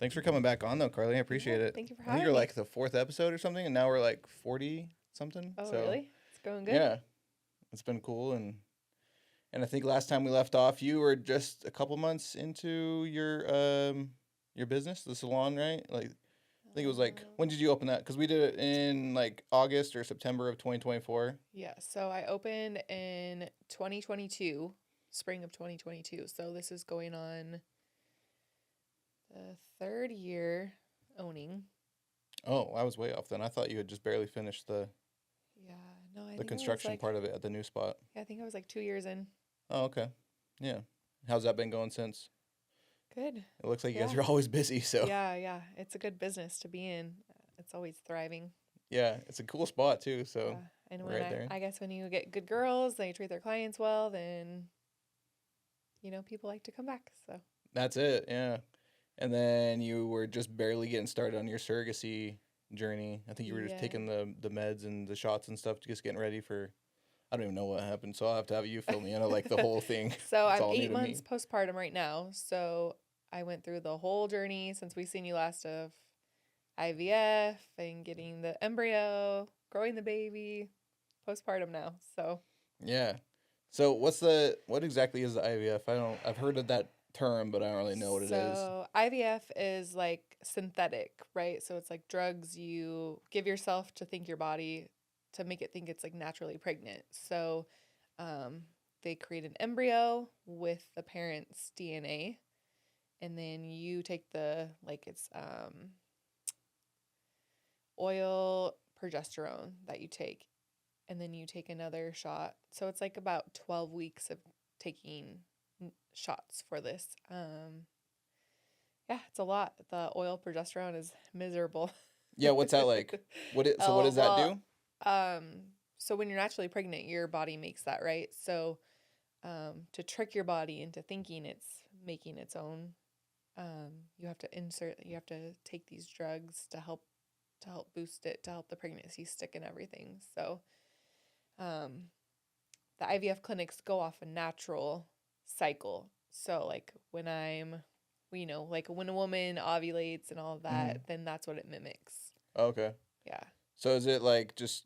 Thanks for coming back on, though, Carly. I appreciate it. Thank you for I think having you're me. like the fourth episode or something, and now we're like 40 something. Oh, So really? It's going good? yeah, it's been cool. And I think last time we left off, you were just a couple months into your business, the salon, right? Like I think it was like when did you open that? Because we did it in like August or September of 2024. Yeah, so I opened in 2022, spring of 2022. So this is going on the third year owning. Oh, I was way off then. I thought you had just barely finished Yeah, no, I the think I was construction like, part of it at the new spot. yeah, I think I was like 2 years in. Oh, okay. Yeah. How's that been going since? Good. It looks like you Yeah. guys are always busy, so Yeah. It's a good business to be in. It's always thriving. yeah, it's a cool spot too. Yeah. So And when right there. I guess when you get good girls, they treat their clients well, then, people like to come back. So, That's it. Yeah. And then you were just barely getting started on your surrogacy journey. I think you were just yeah. taking the meds and the shots and stuff, just getting ready for. I don't even know what happened, so I'll have to have you fill me in on like the whole thing. So It's I'm all new 8 to months me. postpartum right now. So I went through the whole journey since we seen you last of IVF and getting the embryo, growing the baby, postpartum now. So Yeah. So what exactly is the IVF? I've heard of that term, but I don't really know what it is. so IVF is like synthetic, right? So it's like drugs you give yourself to think your body to make it think it's like naturally pregnant. So um, they create an embryo with the parent's DNA, and then you take the like it's oil progesterone that you take, and then you take another shot. So it's like about 12 weeks of taking shots for this. Yeah, it's a lot. The oil progesterone is miserable. Yeah, what's that like? What Oh, does that well, do? um, so when you're naturally pregnant, your body makes that, right? So to trick your body into thinking it's making its own, you have to take these drugs to help boost it, to help the pregnancy stick and everything. So um, the IVF clinics go off a natural cycle. So like like when a woman ovulates and all of Hmm. that, then that's what it mimics. Okay. Yeah. So is it like just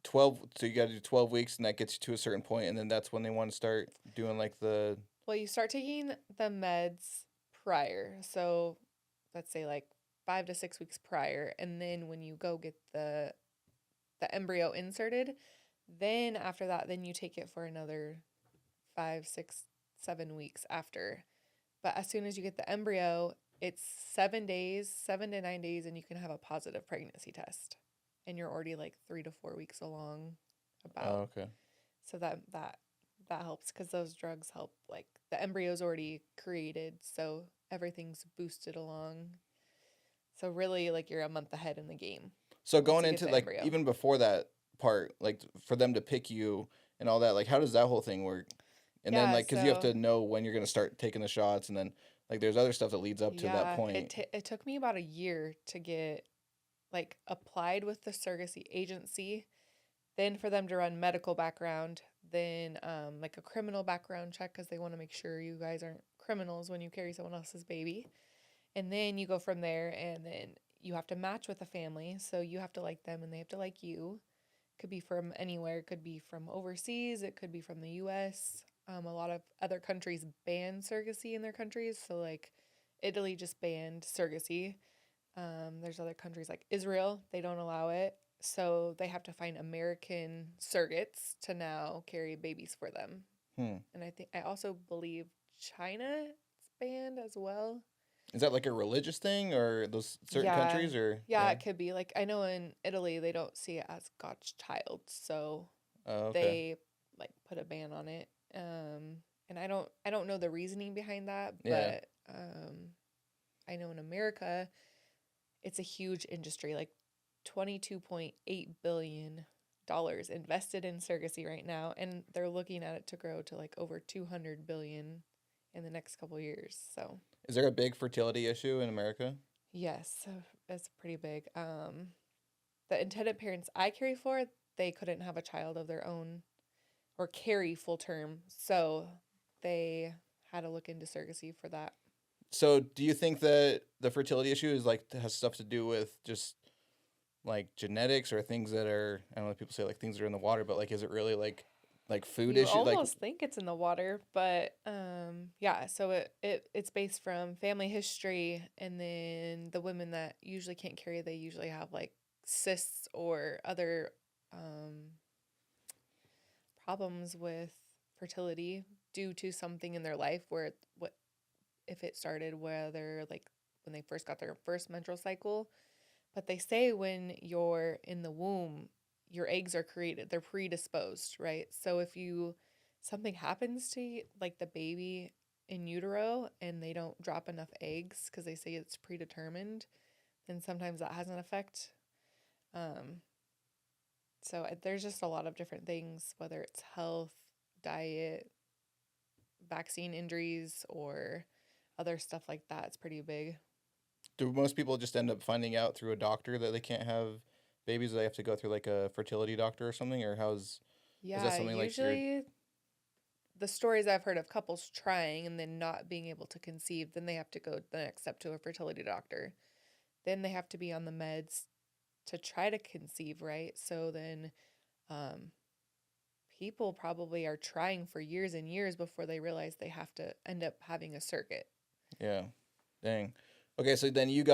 12? So you got to do 12 weeks, and that gets you to a certain point, and then that's when they want to start doing like the. Well, you start taking the meds prior. So let's say like 5 to 6 weeks prior. And then when you go get the embryo inserted, then after that, then you take it for another 5, 6, 7 weeks after. But as soon as you get the embryo, it's 7 days, 7 to 9 days, and you can have a positive pregnancy test. And you're already like 3 to 4 weeks along about. Oh, okay. So that helps because those drugs help. Like the embryo's already created, so everything's boosted along. So really, like you're a month ahead in the game So once going you get into the like embryo. even before that part, like for them to pick you and all that, like how does that whole thing work? And then Yeah, like because you have so to know when you're gonna start taking the shots, and then like there's other stuff that leads up to that yeah, point. it took me about a year to get like applied with the surrogacy agency, then for them to run medical background, then like a criminal background check because they want to make sure you guys aren't criminals when you carry someone else's baby. And then you go from there, and then you have to match with a family. So you have to like them and they have to like you. Could be from anywhere, it could be from overseas, it could be from the US. A lot of other countries ban surrogacy in their countries. So, like, Italy just banned surrogacy. There's other countries like Israel, they don't allow it. So, they have to find American surrogates to now carry babies for them. Hmm. And I also believe China is banned as well. Is that like a religious thing or those certain Yeah. countries or Yeah, yeah? it could be. Like I know in Italy they don't see it as God's child, so Oh, okay. they like put a ban on it. And I don't know the reasoning behind that, Yeah. but I know in America it's a huge industry, like $22.8 billion invested in surrogacy right now, and they're looking at it to grow to like over 200 billion in the next couple years. So Is there a big fertility issue in America? yes, so it's pretty big. The intended parents I carry for, they couldn't have a child of their own or carry full term, so they had to look into surrogacy for that. So do you think that the fertility issue is like has stuff to do with just like genetics or things that are, I don't know, people say like things that are in the water, but like is it really like food You issue? Like, almost think it's in the water, but yeah, so it's based from family history, and then the women that usually can't carry, they usually have like cysts or other um problems with fertility due to something in their life where what if it started whether like when they first got their first menstrual cycle. But they say when you're in the womb, your eggs are created, they're predisposed, right? So if you something happens to you, like the baby in utero, and they don't drop enough eggs because they say it's predetermined, then sometimes that has an effect. Um, there's just a lot of different things, whether it's health, diet, vaccine injuries, or other stuff like that. It's pretty big. do most people just end up finding out through a doctor that they can't have babies? They have to go through like a fertility doctor or something, or is that Yeah, something like you're? usually the stories I've heard of couples trying and then not being able to conceive, then they have to go the next step to a fertility doctor. Then they have to be on the meds to try to conceive, right? So then um, people probably are trying for years and years before they realize they have to end up having a surrogate. Yeah, dang. Okay, so then you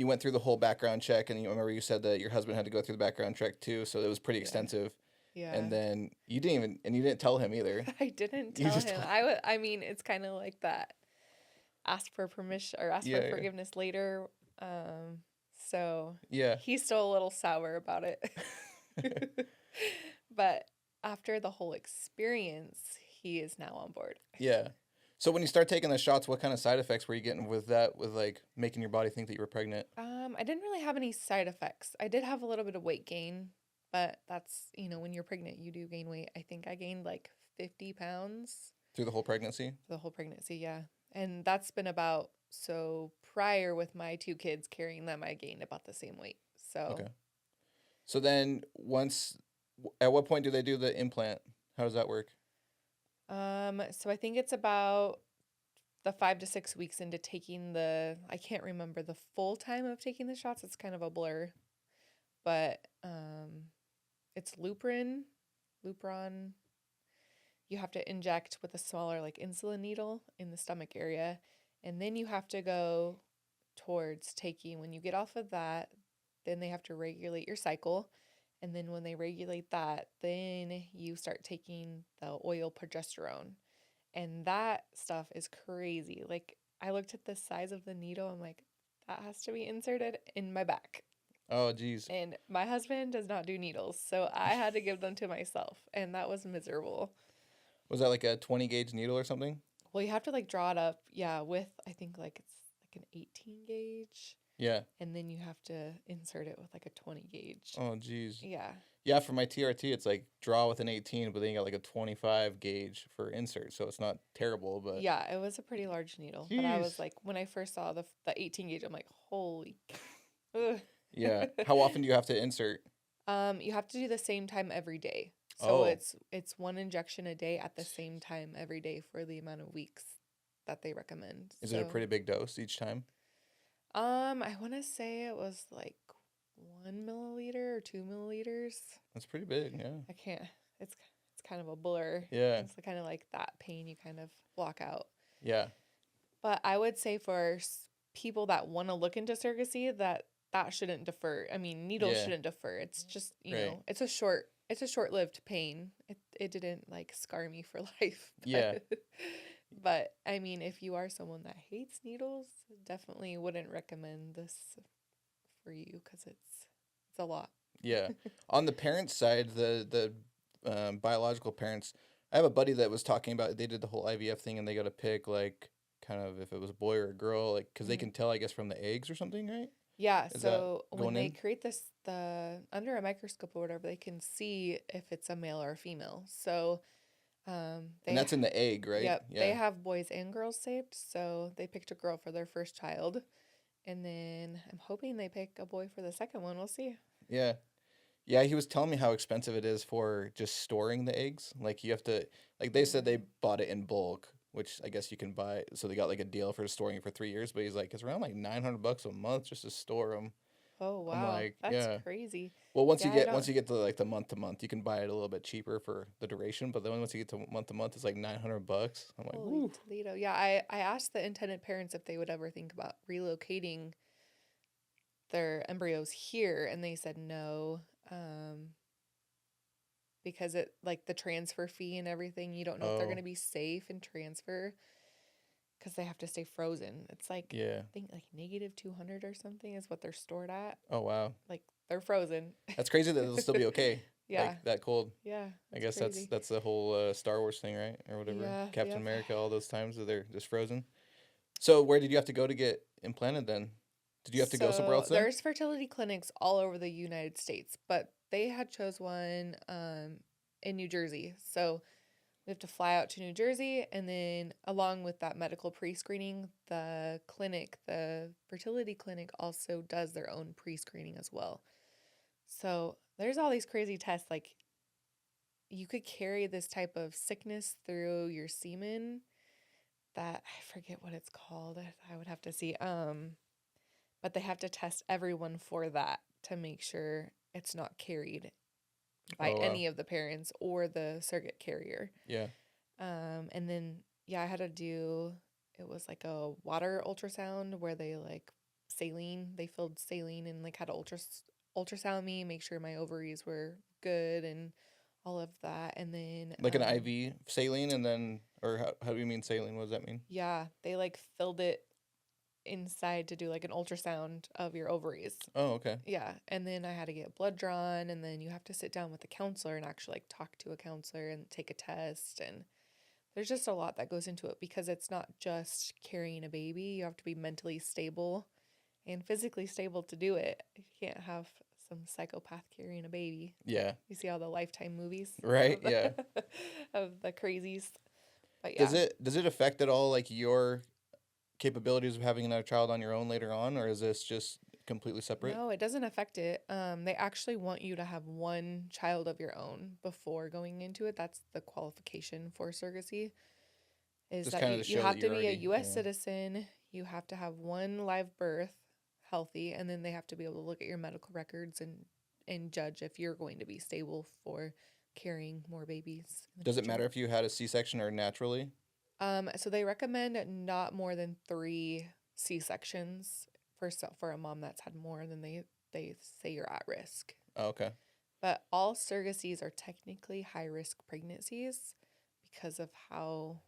went through the whole background check, and you remember you said that your husband had to go through the background check too, so it was pretty Yeah. extensive. Yeah. And then you didn't tell him either. I didn't You tell just him. told, I mean, it's kind of like that. Ask for permission or ask for yeah, forgiveness later. Um, so yeah, he's still a little sour about it. yeah. But after the whole experience, he is now on board. Yeah. So when you start taking the shots, what kind of side effects were you getting with that, with like making your body think that you were pregnant? I didn't really have any side effects. I did have a little bit of weight gain, but that's, when you're pregnant, you do gain weight. I think I gained like 50 pounds Through the whole pregnancy? for the whole pregnancy, yeah. And that's been about, so prior with my two kids carrying them, I gained about the same weight. So, Okay. So then at what point do they do the implant? How does that work? so I think it's about the 5 to 6 weeks into taking I can't remember the full time of taking the shots. It's kind of a blur, but it's Lupron. You have to inject with a smaller like insulin needle in the stomach area, and then you have to go towards taking, when you get off of that, then they have to regulate your cycle. And then when they regulate that, then you start taking the oil progesterone. And that stuff is crazy. Like, I looked at the size of the needle. I'm like, that has to be inserted in my back. Oh, geez. And my husband does not do needles. So I had to give them to myself. And that was miserable. Was that like a 20 gauge needle or something? Well, you have to like draw it up. Yeah. With, I think like it's like an 18 gauge. Yeah. And then you have to insert it with like a 20 gauge. Oh, geez. Yeah. Yeah, for my TRT, it's like draw with an 18, but then you got like a 25 gauge for insert, so it's not terrible, but Yeah, it was a pretty large needle. But I was like, when I first saw the 18 gauge, I'm like, holy. Ugh. yeah. How often do you have to insert? You have to do the same time every day. So Oh, it's one injection a day at the same time every day for the amount of weeks that they recommend. is it a pretty big dose each time? I want to say it was like 1 milliliter or 2 milliliters. That's pretty big, yeah. I can't. It's kind of a blur. Yeah. It's kind of like that pain you kind of block out. Yeah. But I would say for people that want to look into surrogacy, that shouldn't defer. I mean, needles Yeah. shouldn't defer. It's just, Right. it's a short-lived pain. It didn't like scar me for life. Yeah. But I mean, if you are someone that hates needles, definitely wouldn't recommend this for you because it's a lot. Yeah. On the parents' side, the biological parents, I have a buddy that was talking about they did the whole IVF thing and they got to pick like kind of if it was a boy or a girl, like because they can tell, I guess, from the eggs or something, right? Yeah, Is so that when going they in? create under a microscope or whatever, they can see if it's a male or a female. So And they that's in the egg, right? yep, Yeah. they have boys and girls saved. So they picked a girl for their first child, and then I'm hoping they pick a boy for the second one. We'll see. Yeah. Yeah, he was telling me how expensive it is for just storing the eggs. Like you have to, like they said they bought it in bulk. which I guess you can buy. So they got like a deal for storing it for 3 years, but he's like, it's around like $900 a month just to store them. Oh, I'm wow. like, That's yeah. crazy. Well, once Yeah, you I get don't. to like the month to month, you can buy it a little bit cheaper for the duration. But then once you get to month, it's like $900. I'm like, Holy woo. Toledo. Yeah, I asked the intended parents if they would ever think about relocating their embryos here, and they said no. Because it like the transfer fee and everything, you don't know if they're Oh, gonna be safe and transfer because they have to stay frozen. It's like yeah. I think like -200 or something is what they're stored at. Oh, wow. Like they're frozen. That's crazy that it'll still be okay. Yeah, Like that cold. yeah, I that's guess crazy. that's the whole Star Wars thing, right? Or whatever. Yeah, Captain yep. America, all those times that they're just frozen. So where did you have to go to get implanted then? Did you have to go somewhere So else then? there's fertility clinics all over the United States, but they had chose one in New Jersey. So we have to fly out to New Jersey, and then along with that medical pre-screening, the fertility clinic also does their own pre-screening as well. So there's all these crazy tests. Like you could carry this type of sickness through your semen that I forget what it's called. I would have to see. But they have to test everyone for that to make sure it's not carried by Oh, wow. any of the parents or the surrogate carrier. Yeah. And then yeah, I had to do it was like a water ultrasound where they filled saline and like had to ultrasound me, make sure my ovaries were good and all of that. And then Like an IV saline and then, or how do you mean saline? What does that mean? yeah, they like filled it inside to do like an ultrasound of your ovaries. Oh, okay. Yeah, and then I had to get blood drawn, and then you have to sit down with a counselor and actually like talk to a counselor and take a test, and there's just a lot that goes into it because it's not just carrying a baby. You have to be mentally stable and physically stable to do it. You can't have some psychopath carrying a baby. Yeah. You see all the Lifetime movies Right. of Yeah. of the crazies. But yeah. Does it affect at all like your capabilities of having another child on your own later on, or is this just completely separate? No, it doesn't affect it. They actually want you to have one child of your own before going into it. That's the qualification for surrogacy, is Just that kind of to you show that have to you're be a already, U.S. yeah. citizen, you have to have one live birth healthy, and then they have to be able to look at your medical records and judge if you're going to be stable for carrying more babies in the Does it future. matter if you had a C-section or naturally? So they recommend not more than 3 C-sections for a mom that's had more than they say you're at risk. Oh, okay. But all surrogacies are technically high risk pregnancies because of how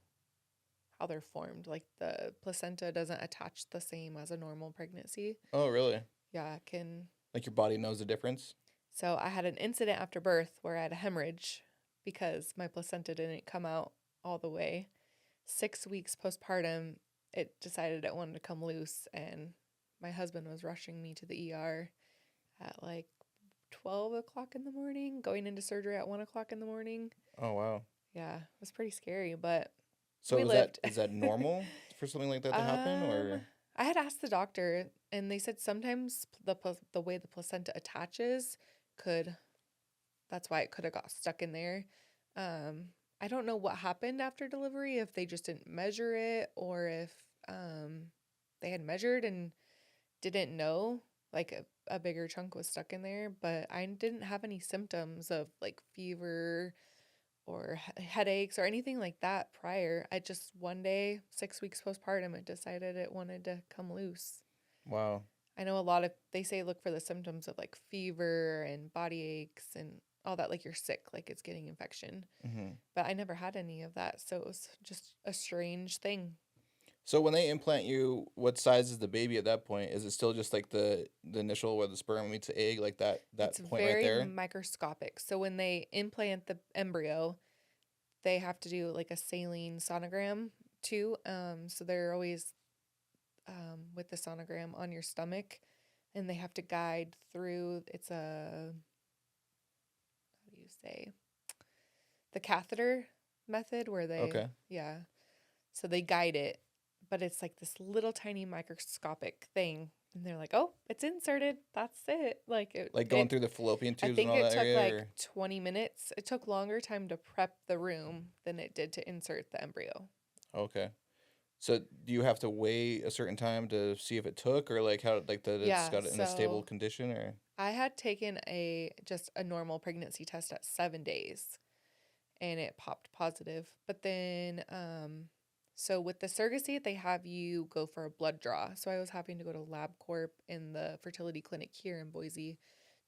they're formed. Like the placenta doesn't attach the same as a normal pregnancy. Oh, really? Yeah, it can. Like your body knows the difference? So I had an incident after birth where I had a hemorrhage because my placenta didn't come out all the way. 6 weeks postpartum, it decided it wanted to come loose, and my husband was rushing me to the ER at like 12 o'clock in the morning, going into surgery at 1 o'clock in the morning. Oh, wow. Yeah, it was pretty scary, but So we lived. is that normal for something like that to happen, um, or? I had asked the doctor, and they said sometimes the way the placenta attaches could, that's why it could have got stuck in there. I don't know what happened after delivery, if they just didn't measure it or if they had measured and didn't know like a bigger chunk was stuck in there, but I didn't have any symptoms of like fever or headaches or anything like that prior. I just one day, 6 weeks postpartum, it decided it wanted to come loose. Wow. I know they say look for the symptoms of like fever and body aches and all that, like you're sick, like it's getting infection. Hmm. But I never had any of that, so it was just a strange thing. So when they implant you, what size is the baby at that point? Is it still just like the initial where the sperm meets the egg, like It's that point right very there? microscopic. So when they implant the embryo, they have to do like a saline sonogram too. So they're always with the sonogram on your stomach, and they have to guide through. It's a, how do you say, the catheter method where Okay. yeah. So they guide it, but it's like this little tiny microscopic thing. And they're like, oh, it's inserted. That's it. Like Like going through the fallopian I tubes and think all it that took area, like or? 20 minutes. It took longer time to prep the room than it did to insert the embryo. Okay. So do you have to wait a certain time to see if it took, or like how like that it's Yeah, got it in a stable so condition, or I had taken a normal pregnancy test at 7 days and it popped positive. But then, so with the surrogacy, they have you go for a blood draw. So I was having to go to LabCorp in the fertility clinic here in Boise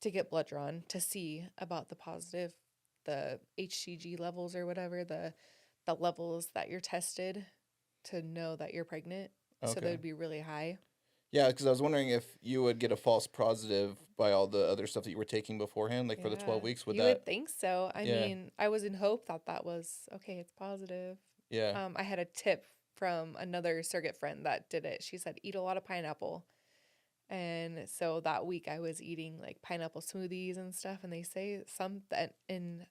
to get blood drawn to see about the HCG levels or whatever, the levels that you're tested to know that you're pregnant. So they okay. would be really high. Yeah, because I was wondering if you would get a false positive by all the other stuff that you were taking beforehand, like for the Yeah, 12 weeks. Would you that? would think so. I Yeah, mean, I was in hope that that was okay, it's positive. yeah. I had a tip from another surrogate friend that did it. She said, eat a lot of pineapple. And so that week I was eating like pineapple smoothies and stuff. And they say some that in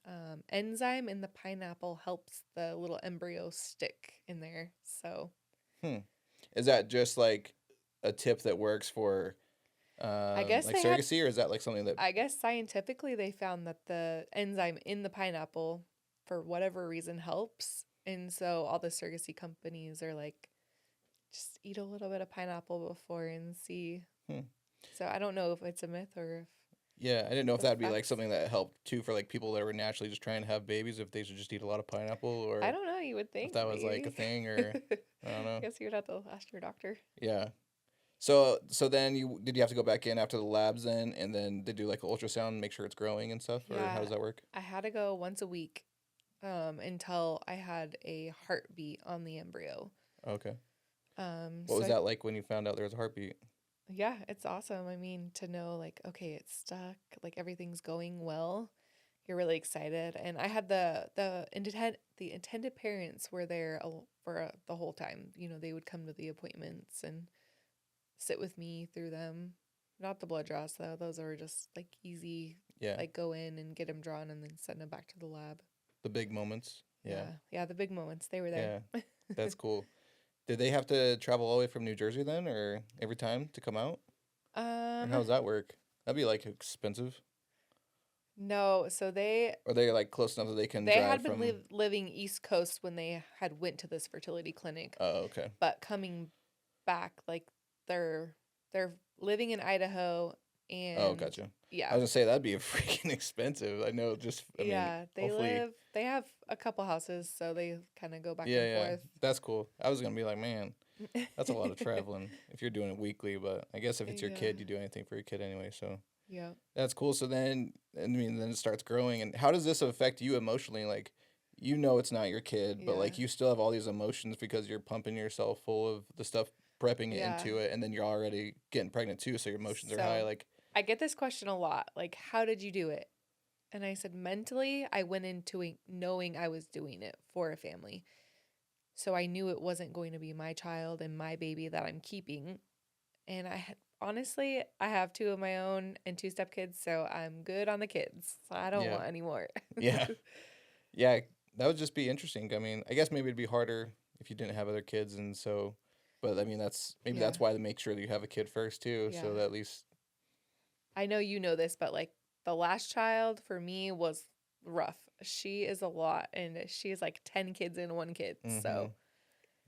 enzyme in the pineapple helps the little embryo stick in there. So Hmm. Is that just like a tip that works for I guess like they had, surrogacy, or is that like something that? I guess scientifically they found that the enzyme in the pineapple, for whatever reason, helps. And so all the surrogacy companies are like, just eat a little bit of pineapple before and see. Hmm. So I don't know if it's a myth or if Yeah, I didn't know if the that'd be like facts. something that helped too for like people that were naturally just trying to have babies, if they should just eat a lot of pineapple, I or don't know. You would if think that was like a maybe. thing, or I don't know. Guess you would have to ask your doctor. Yeah. So then you have to go back in after the labs then, and then they do like an ultrasound, make sure it's growing and stuff, or how Yeah, does that work? I had to go once a week until I had a heartbeat on the embryo. Okay. What So was that like when you found out there was a heartbeat? yeah, it's awesome. I mean, to know like, okay, it's stuck, like everything's going well. You're really excited. And I had the intended parents were there for the whole time. You know, they would come to the appointments and sit with me through them. Not the blood draws though; those are just like easy, Yeah. like go in and get them drawn and then send them back to the lab. The big moments. Yeah. Yeah, the big moments they were there. Yeah. That's cool. Did they have to travel all the way from New Jersey then, or every time to come out? Or how um, does that work? That'd be like expensive. no, so Or they like close enough that they can they drive had been from. living East Coast when they had went to this fertility clinic, Oh, okay. but coming back like they're they're living in Idaho Oh, and gotcha. I yeah. was gonna say that'd be freaking expensive. I know. Just I mean, Yeah, hopefully. they have a couple houses, so they kind of go back Yeah, and yeah. forth. That's cool. I was gonna be like, man, that's a lot of traveling if you're doing it weekly. But I guess if it's your Yeah. kid, you do anything for your kid anyway. So Yeah. that's cool. So then, I mean, then it starts growing. And how does this affect you emotionally? Like, you know, it's not your kid, but Yeah. like you still have all these emotions because you're pumping yourself full of the stuff, prepping it Yeah. into it, and then you're already getting pregnant too. So your emotions are high. So Like, I get this question a lot, like, how did you do it? And I said, mentally, I went into it knowing I was doing it for a family. So I knew it wasn't going to be my child and my baby that I'm keeping. And honestly, I have two of my own and two stepkids, so I'm good on the kids. So I don't yeah, want any more. yeah, yeah. That would just be interesting. I mean, I guess maybe it'd be harder if you didn't have other kids, and so. But I mean, Yeah. that's why they make sure that you have a kid first too, so Yeah. that at least. I know you know this, but like the last child for me was rough. She is a lot and she's like 10 kids in one kid. Mm-hmm. So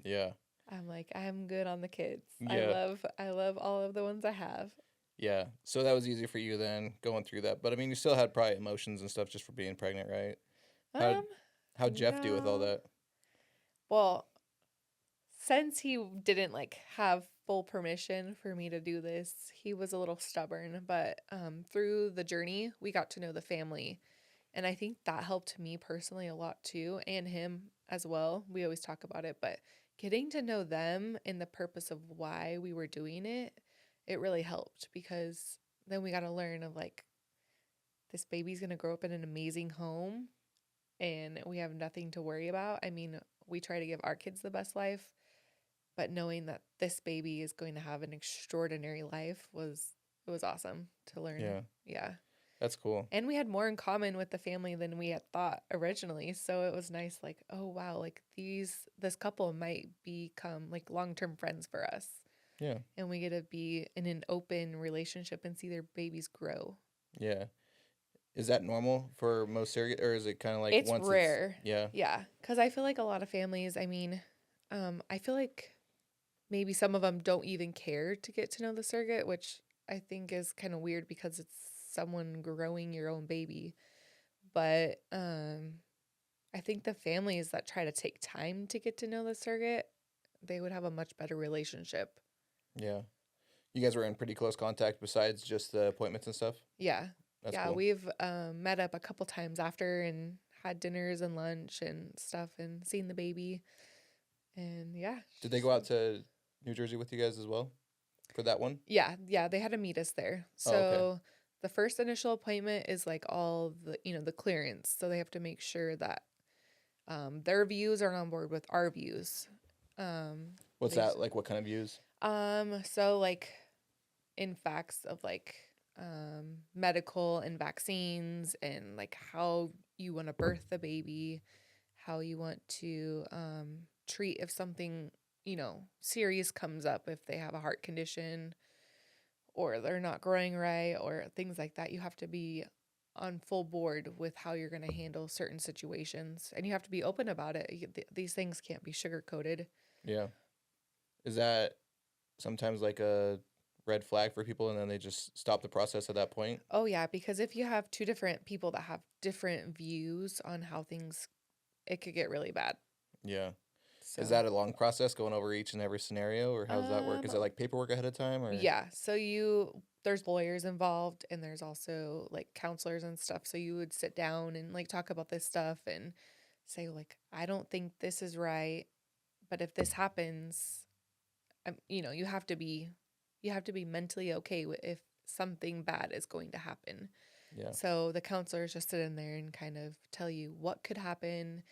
Yeah. I'm like, I'm good on the kids. Yeah. I love all of the ones I have. Yeah. So that was easy for you then going through that. But I mean, you still had probably emotions and stuff just for being pregnant, right? How Um, how'd Jeff do with all no. that? Well, since he didn't like have full permission for me to do this, he was a little stubborn, but through the journey, we got to know the family. And I think that helped me personally a lot too, and him as well. We always talk about it, but getting to know them and the purpose of why we were doing it, it really helped because then we got to learn of like this baby's going to grow up in an amazing home and we have nothing to worry about. I mean, we try to give our kids the best life, but knowing that this baby is going to have an extraordinary life was it was awesome to learn. Yeah. Yeah. That's cool. And we had more in common with the family than we had thought originally. So it was nice, like, oh wow, like this couple might become like long-term friends for us. Yeah. And we get to be in an open relationship and see their babies grow. Yeah. Is that normal for most surrogate, or is it kind of like It's once it's rare. yeah. Yeah. Cause I feel like a lot of families, I mean, I feel like maybe some of them don't even care to get to know the surrogate, which I think is kind of weird because it's someone growing your own baby. But I think the families that try to take time to get to know the surrogate, they would have a much better relationship. Yeah. You guys were in pretty close contact besides just the appointments and stuff? Yeah. That's Yeah, cool. we've met up a couple times after and had dinners and lunch and stuff and seen the baby. And yeah. Did they go out to New Jersey with you guys as well for that one? Yeah, they had to meet us there. Oh, okay. So the first initial appointment is like all the clearance. So they have to make sure that their views are on board with our views. What's They that? Like what kind of views? so like in facts of like medical and vaccines and like how you want to birth the baby, how you want to treat if something, serious comes up, if they have a heart condition or they're not growing right or things like that. You have to be on full board with how you're going to handle certain situations and you have to be open about it. These things can't be sugar coated. Yeah. Is that sometimes like a red flag for people and then they just stop the process at that point? Oh yeah, because if you have two different people that have different views on how things, it could get really bad. Yeah. Is So that a long process going over each and every scenario or how does that work? Is it um like paperwork ahead of time or? yeah, so there's lawyers involved and there's also like counselors and stuff. So you would sit down and like talk about this stuff and say like, I don't think this is right, but if this happens, you have to be mentally okay with if something bad is going to happen. Yeah. So the counselors just sit in there and kind of tell you what could happen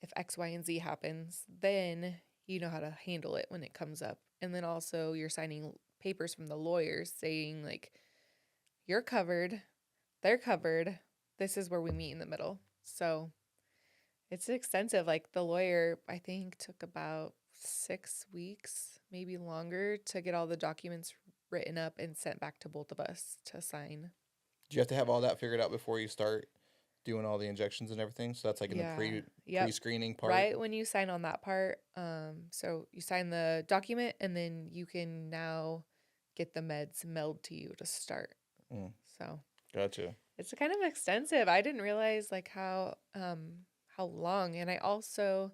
if X, Y, and Z happens. Then you know how to handle it when it comes up. And then also you're signing papers from the lawyers saying like you're covered, they're covered. This is where we meet in the middle. So it's extensive. Like the lawyer, I think, took about 6 weeks, maybe longer, to get all the documents written up and sent back to both of us to sign. Do you have to have all that figured out before you start doing all the injections and everything? So that's like in the Yeah. Yep. pre-screening part? Right when you sign on that part, so you sign the document and then you can now get the meds mailed to you to start. Mm, So gotcha. it's kind of extensive. I didn't realize like how long. And I also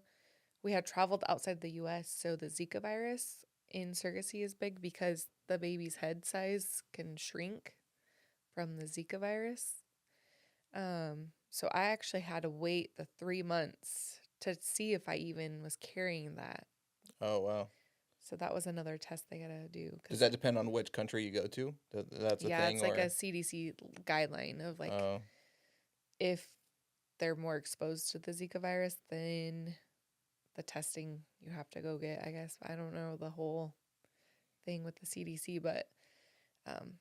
we had traveled outside the US, so the Zika virus in surrogacy is big because the baby's head size can shrink from the Zika virus. So I actually had to wait the 3 months to see if I even was carrying that. Oh, wow. So that was another test they gotta do. Does Cause that depend on which country you go to? That's a yeah, thing it's like a or? CDC guideline of like Oh, if they're more exposed to the Zika virus, then the testing you have to go get. I guess I don't know the whole thing with the CDC, um,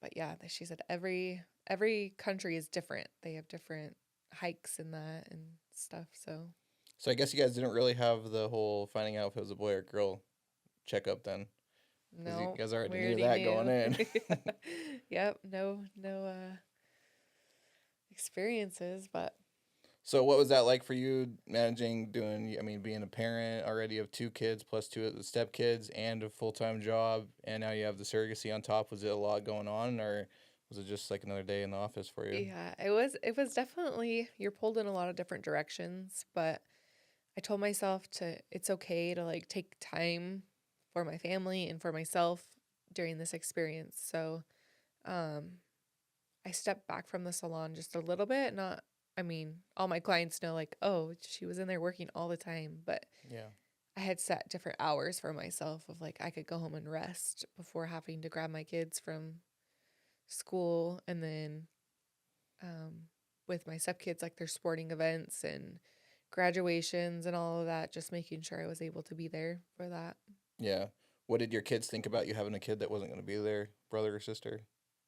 but yeah, she said every country is different. They have different hikes in that and stuff. So so I guess you guys didn't really have the whole finding out if it was a boy or girl checkup then, because you no, guys already we knew already that going knew. in. Yep, no experiences, but So what was that like for you managing doing, I mean, being a parent already of two kids plus two of the step kids and a full-time job and now you have the surrogacy on top. Was it a lot going on or was it just like another day in the office for you? yeah, it was definitely you're pulled in a lot of different directions, but I told myself it's okay to like take time for my family and for myself during this experience. So, um I stepped back from the salon just a little bit, not I mean, all my clients know like, "Oh, she was in there working all the time," but Yeah. I had set different hours for myself of like I could go home and rest before having to grab my kids from school and then um with my stepkids like their sporting events and graduations and all of that, just making sure I was able to be there for that. Yeah. What did your kids think about you having a kid that wasn't going to be there, brother or sister?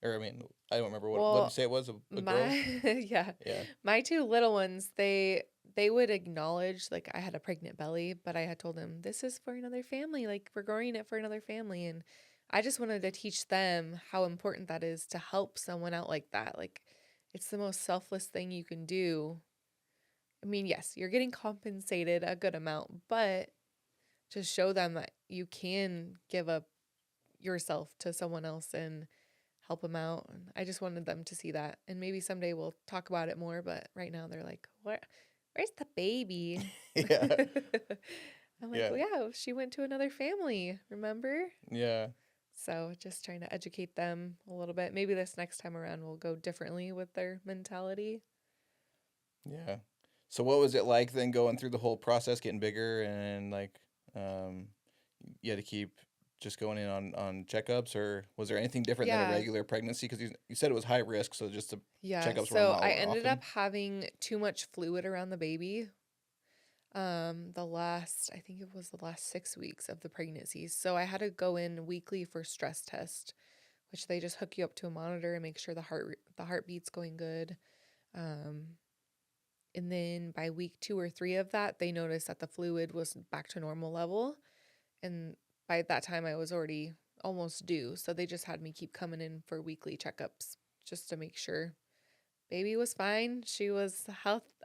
Or I mean, I don't remember what did you Well, say it was? A girl? my yeah, Yeah. my two little ones, they would acknowledge like I had a pregnant belly, but I had told them this is for another family, like we're growing it for another family, and I just wanted to teach them how important that is to help someone out like that. Like it's the most selfless thing you can do. I mean, yes, you're getting compensated a good amount, but to show them that you can give up yourself to someone else and help them out. And I just wanted them to see that. And maybe someday we'll talk about it more, but right now they're like, "What? Where's the baby?" Yeah. I'm like, Yeah. "Well, yeah, she went to another family, remember?" Yeah. So just trying to educate them a little bit. Maybe this next time around we'll go differently with their mentality. Yeah. So what was it like then going through the whole process, getting bigger, and like um you had to keep just going in on checkups, or was there anything different than a Yeah, regular pregnancy? Because you said it was high risk, so just the yeah. checkups were So I more ended often. up having too much fluid around the baby. I think it was the last 6 weeks of the pregnancy. So I had to go in weekly for stress test, which they just hook you up to a monitor and make sure the heartbeat's going good. Um, and then by week 2 or 3 of that, they noticed that the fluid was back to normal level. And by that time, I was already almost due. So they just had me keep coming in for weekly checkups just to make sure baby was fine. She was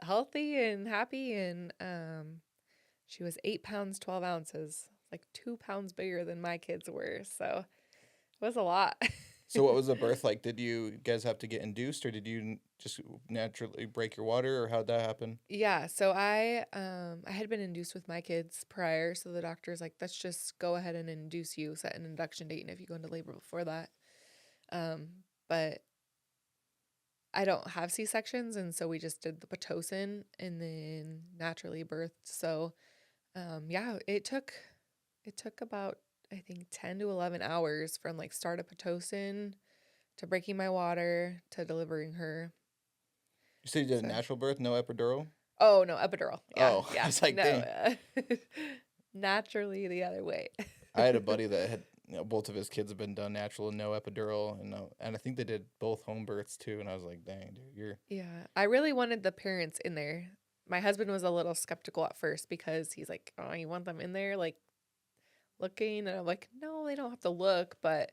healthy and happy. And she was 8 pounds, 12 ounces, like 2 pounds bigger than my kids were. So it was a lot. So what was the birth like? Did you guys have to get induced, or did you just naturally break your water, or how'd that happen? Yeah, so I had been induced with my kids prior, so the doctor's like, let's just go ahead and induce you, set an induction date, and if you go into labor before that. Um, but I don't have C-sections, and so we just did the Pitocin and then naturally birthed. So yeah, it took about I think 10 to 11 hours from like start of Pitocin to breaking my water to delivering her. You said you did a So natural birth, no epidural? oh no, epidural. Yeah, Oh, I yeah. was like, No, dang. naturally the other way. I had a buddy that had, both of his kids have been done natural and no epidural, and I think they did both home births too. And I was like, dang, dude, you're Yeah, I really wanted the parents in there. My husband was a little skeptical at first because he's like, "Oh, you want them in there, like looking?" And I'm like, "No, they don't have to look, but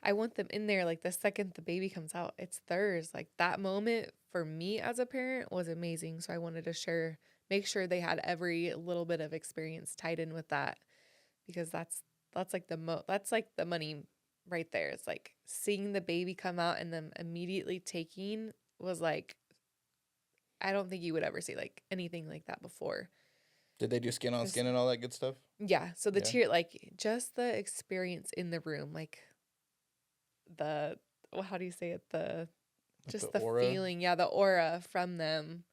I want them in there. Like the second the baby comes out, it's theirs. Like that moment for me as a parent was amazing. So I wanted to make sure they had every little bit of experience tied in with that because that's like the money right there. It's like seeing the baby come out and them immediately taking was like I don't think you would ever see like anything like that before. did they do skin on Just skin and all that good stuff? yeah, so the Yeah, tear like just the experience in the room, like the how do you say it? The like the just the aura. feeling, yeah, the aura from them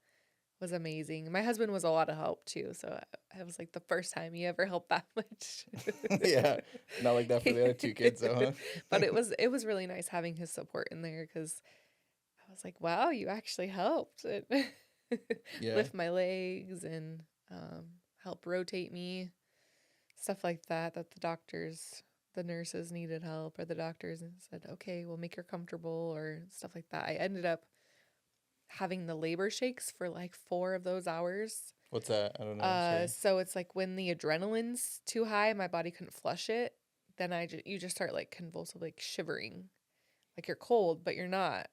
was amazing. My husband was a lot of help too, so I was like the first time he ever helped that much. Yeah, not like that for the other two kids though, huh? But it was really nice having his support in there because I was like, wow, you actually helped Yeah. lift my legs and um, help rotate me, stuff like that. That the nurses needed help, or the doctors and said, okay, we'll make her comfortable, or stuff like that. I ended up having the labor shakes for like 4 of those hours. What's that? I don't know. Sorry. So it's like when the adrenaline's too high, my body couldn't flush it. Then you just start like convulsively like shivering, like you're cold, but you're not,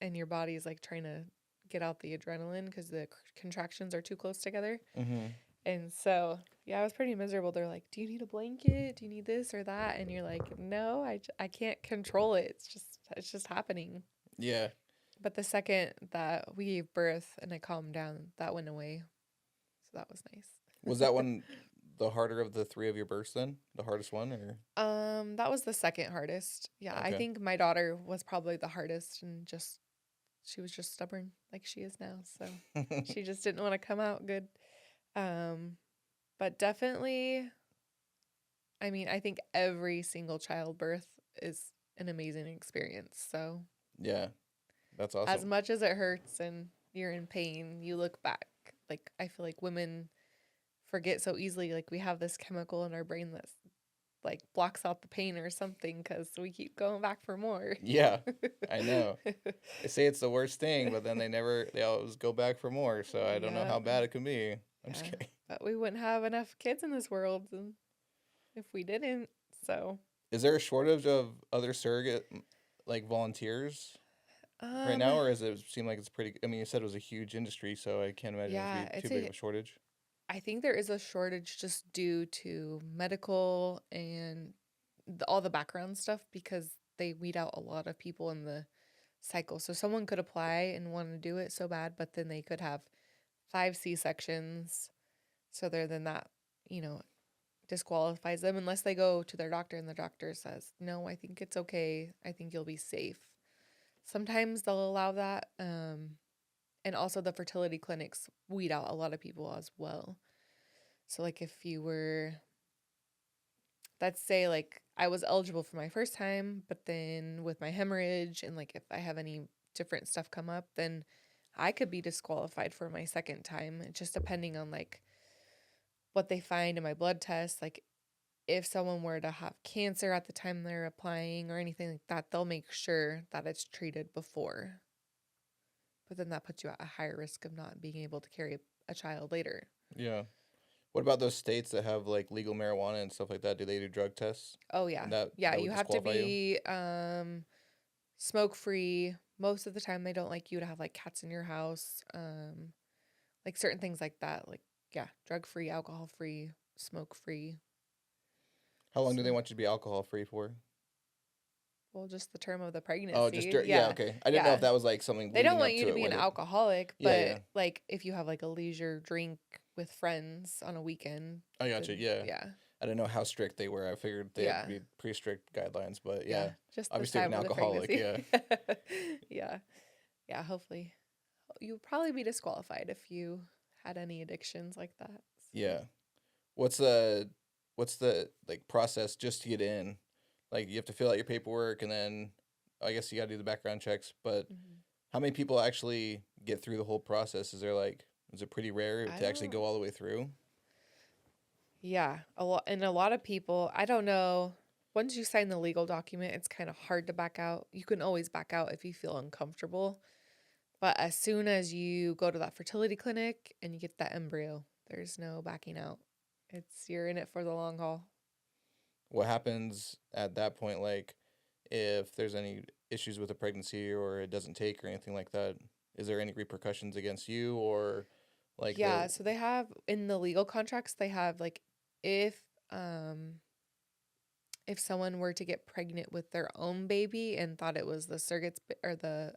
and your body's like trying to get out the adrenaline because the contractions are too close together. Mm-hmm. And so, yeah, I was pretty miserable. They're like, "Do you need a blanket? Do you need this or that?" And you're like, "No, I can't control it. It's just happening." Yeah. But the second that we gave birth and I calmed down, that went away. So that was Was that one the harder of the three of your births then? The hardest one, or nice. That was the second hardest. Yeah, I okay. think my daughter was probably the hardest and she was just stubborn like she is now. So she just didn't want to come out good. Um, but definitely, I mean, I think every single childbirth is an amazing experience. So Yeah, that's as awesome. much as it hurts and you're in pain, you look back. Like I feel like women forget so easily. Like we have this chemical in our brain that's like blocks out the pain or something because we keep going back for more. Yeah, I know. They say it's the worst thing, but then they always go back for more. So I don't know Yeah, how bad it can be. I'm just yeah. kidding. But we wouldn't have enough kids in this world if we didn't. So, Is there a shortage of other surrogate like volunteers right um, now, or does it seem like it's pretty? I mean, you said it was a huge industry, so I can't imagine it'd yeah, be too big of a shortage. I think there is a shortage just due to medical and all the background stuff because they weed out a lot of people in the cycle. So someone could apply and want to do it so bad, but then they could have 5 C-sections. So then that, you know, disqualifies them unless they go to their doctor and the doctor says, no, I think it's okay. I think you'll be safe. Sometimes they'll allow that. And also the fertility clinics weed out a lot of people as well. So like if you were, let's say like I was eligible for my first time, but then with my hemorrhage and like if I have any different stuff come up, then I could be disqualified for my second time. It's just depending on like what they find in my blood test. Like if someone were to have cancer at the time they're applying or anything like that, they'll make sure that it's treated before. But then that puts you at a higher risk of not being able to carry a child later. Yeah. What about those states that have like legal marijuana and stuff like that? Do they do drug tests? Oh yeah. And that You would have to disqualify you? be smoke free. Most of the time they don't like you to have like cats in your house. Like certain things like that. Like yeah, drug free, alcohol free, smoke free. How long do they So, want you to be alcohol free for? well, just the term of the Oh, just pregnancy. yeah, Yeah. okay. I didn't know if Yeah. that was like something They don't leading want up you to to it be where an they. alcoholic, Yeah, yeah. but like if you have like a leisure drink with friends on a weekend, I gotcha. then Yeah. yeah. I didn't know how strict they were. I figured they had to Yeah. be pretty strict guidelines, but Yeah. yeah, Just this obviously with time an of the alcoholic, pregnancy. yeah, Yeah. Yeah, hopefully. You would probably be disqualified if you had any addictions like that. So. yeah. What's the like process just to get in? Like you have to fill out your paperwork and then I guess you got to do the background checks, but Mhm. how many people actually get through the whole process? Is it pretty rare I to actually don't. go all the way through? Yeah, a lot, and a lot of people. I don't know. Once you sign the legal document, it's kind of hard to back out. You can always back out if you feel uncomfortable, but as soon as you go to that fertility clinic and you get that embryo, there's no backing out. You're in it for the long haul. What happens at that point, like if there's any issues with the pregnancy or it doesn't take or anything like that? Is there any repercussions against you or like Yeah, the so they have in the legal contracts, they have like if um if someone were to get pregnant with their own baby and thought it was the or the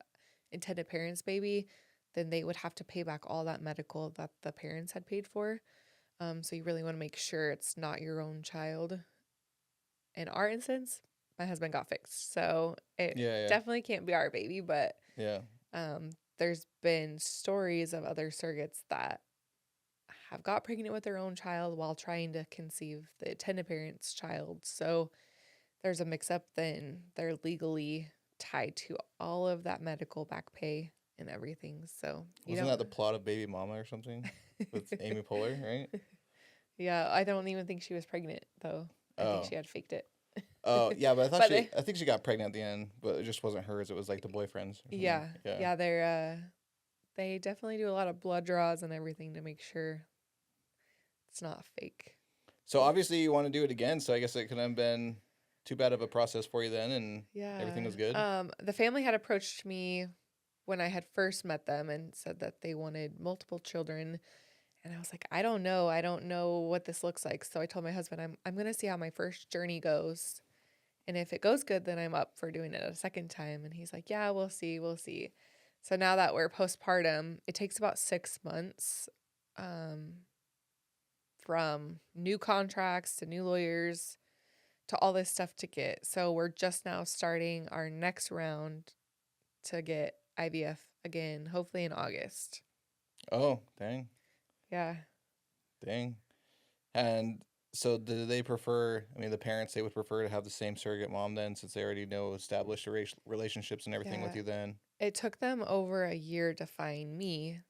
intended parents' baby, then they would have to pay back all that medical that the parents had paid for. So you really want to make sure it's not your own child. In our instance, my husband got fixed, so it yeah, yeah, definitely can't be our baby. But yeah. there's been stories of other surrogates that have got pregnant with their own child while trying to conceive the intended parent's child. So there's a mix up, then they're legally tied to all of that medical back pay and everything. So you Wasn't don't. that the plot of Baby Mama or something with Amy Poehler, right? Yeah, I don't even think she was pregnant though. I think Oh. she had faked it. Oh, yeah, but But they, I think she got pregnant at the end, but it just wasn't hers. It was like the boyfriend's or something. yeah, Yeah. yeah, they definitely do a lot of blood draws and everything to make sure it's not fake. So obviously you want to do it again, so I guess it couldn't have been too bad of a process for you then and everything Yeah. was good. The family had approached me when I had first met them and said that they wanted multiple children. And I was like, I don't know. I don't know what this looks like. So I told my husband, I'm gonna see how my first journey goes. And if it goes good, then I'm up for doing it a second time. And he's like, yeah, we'll see, we'll see. So now that we're postpartum, it takes about 6 months from new contracts to new lawyers to all this stuff to get. So we're just now starting our next round to get IVF again, hopefully in August. Oh, dang. Yeah. Dang. And so do they prefer, I mean, the parents, they would prefer to have the same surrogate mom then since they already know established relationships and everything with Yeah. you then? It took them over a year to find me.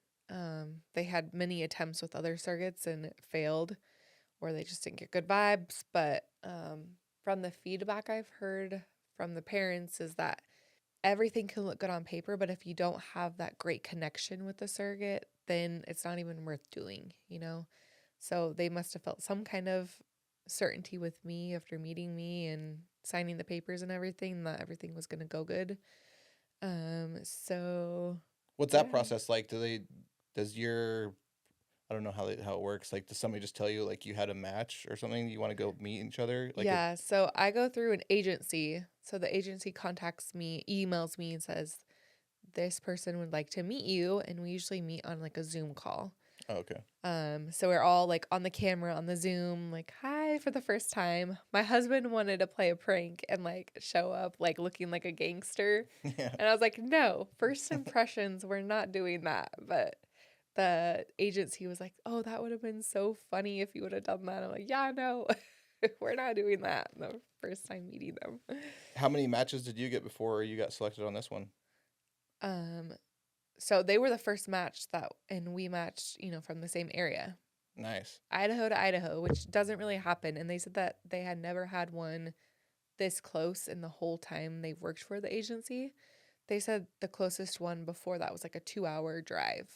They had many attempts with other surrogates and it failed, or they just didn't get good vibes. But from the feedback I've heard from the parents is that everything can look good on paper, but if you don't have that great connection with the surrogate, then it's not even worth doing, you know? So they must have felt some kind of certainty with me after meeting me and signing the papers and everything that everything was going to go good. So What's that yeah. process like? Does your I don't know how it works. Like, does somebody just tell you like you had a match or something? You want to go meet each other? Like, Yeah, so I go through an agency. So the agency contacts me, emails me, and says, this person would like to meet you. And we usually meet on like a Zoom call. oh, okay. So we're all like on the camera on the Zoom, like, hi for the first time. My husband wanted to play a prank and like show up like looking like a gangster. Yeah. And I was like, no, first impressions, we're not doing that. But the agency was like, oh, that would have been so funny if you would have done that. I'm like, yeah, no, we're not doing that the first time meeting them. How many matches did you get before you got selected on this one? Um, so they were the first match and we matched, from the same area. Nice. Idaho to Idaho, which doesn't really happen. And they said that they had never had one this close in the whole time they've worked for the agency. They said the closest one before that was like a 2-hour drive.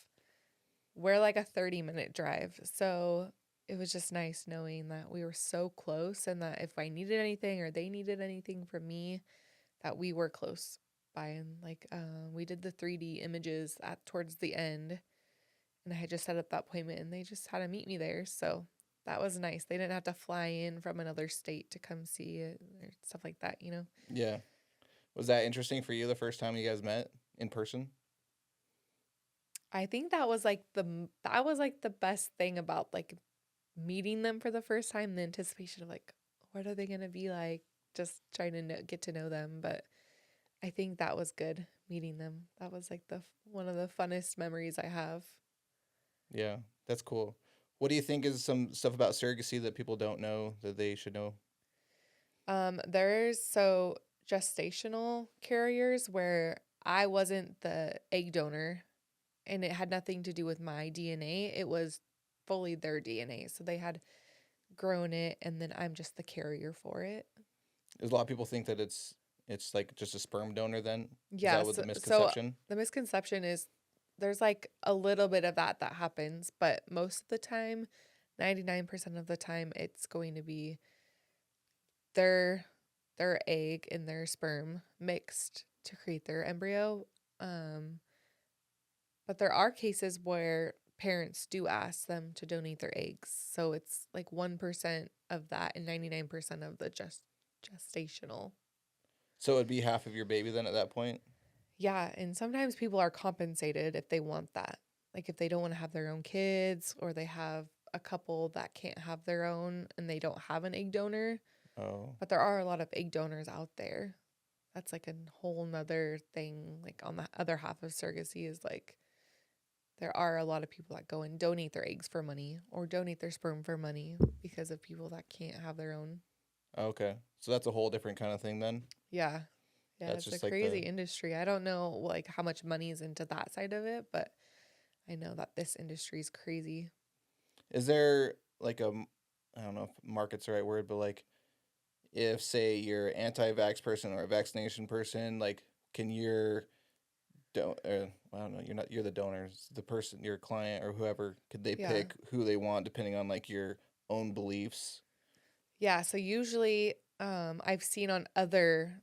We're like a 30-minute drive. So it was just nice knowing that we were so close and that if I needed anything or they needed anything from me, that we were close by. And like we did the 3D images towards the end. And I had just set up that appointment and they just had to meet me there. So that was nice. They didn't have to fly in from another state to come see it or stuff like that, Yeah. Was that interesting for you the first time you guys met in person? I think that was like the best thing about like meeting them for the first time, the anticipation of like, what are they going to be like? Just trying to get to know them. But I think that was good meeting them. That was like one of the funnest memories I have. Yeah, that's cool. What do you think is some stuff about surrogacy that people don't know that they should know? There's gestational carriers where I wasn't the egg donor and it had nothing to do with my DNA. It was fully their DNA. So they had grown it and then I'm just the carrier for it. There's a lot of people think that it's like just a sperm donor then? Is Yeah, that what the misconception? the misconception is there's like a little bit of that happens, but most of the time, 99% of the time, it's going to be their egg and their sperm mixed to create their embryo. But there are cases where parents do ask them to donate their eggs. So it's like 1% of that and 99% of the gestational. So it'd be half of your baby then at that point? Yeah, and sometimes people are compensated if they want that. Like if they don't want to have their own kids or they have a couple that can't have their own and they don't have an egg donor. Oh. But there are a lot of egg donors out there. That's like a whole nother thing. Like on the other half of surrogacy is like there are a lot of people that go and donate their eggs for money or donate their sperm for money because of people that can't have their own. Okay. So that's a whole different kind of thing then? Yeah. Yeah, That's it's just a like crazy industry. I don't know like how much money is into that side of it, but I know that this industry is crazy. Is there like I don't know if market's the right word, but like if say you're anti-vax person or a vaccination person, like can your I don't know, you're the donors, the person, your client or whoever, could they Yeah. pick who they want depending on like your own beliefs? Yeah, so usually I've seen on other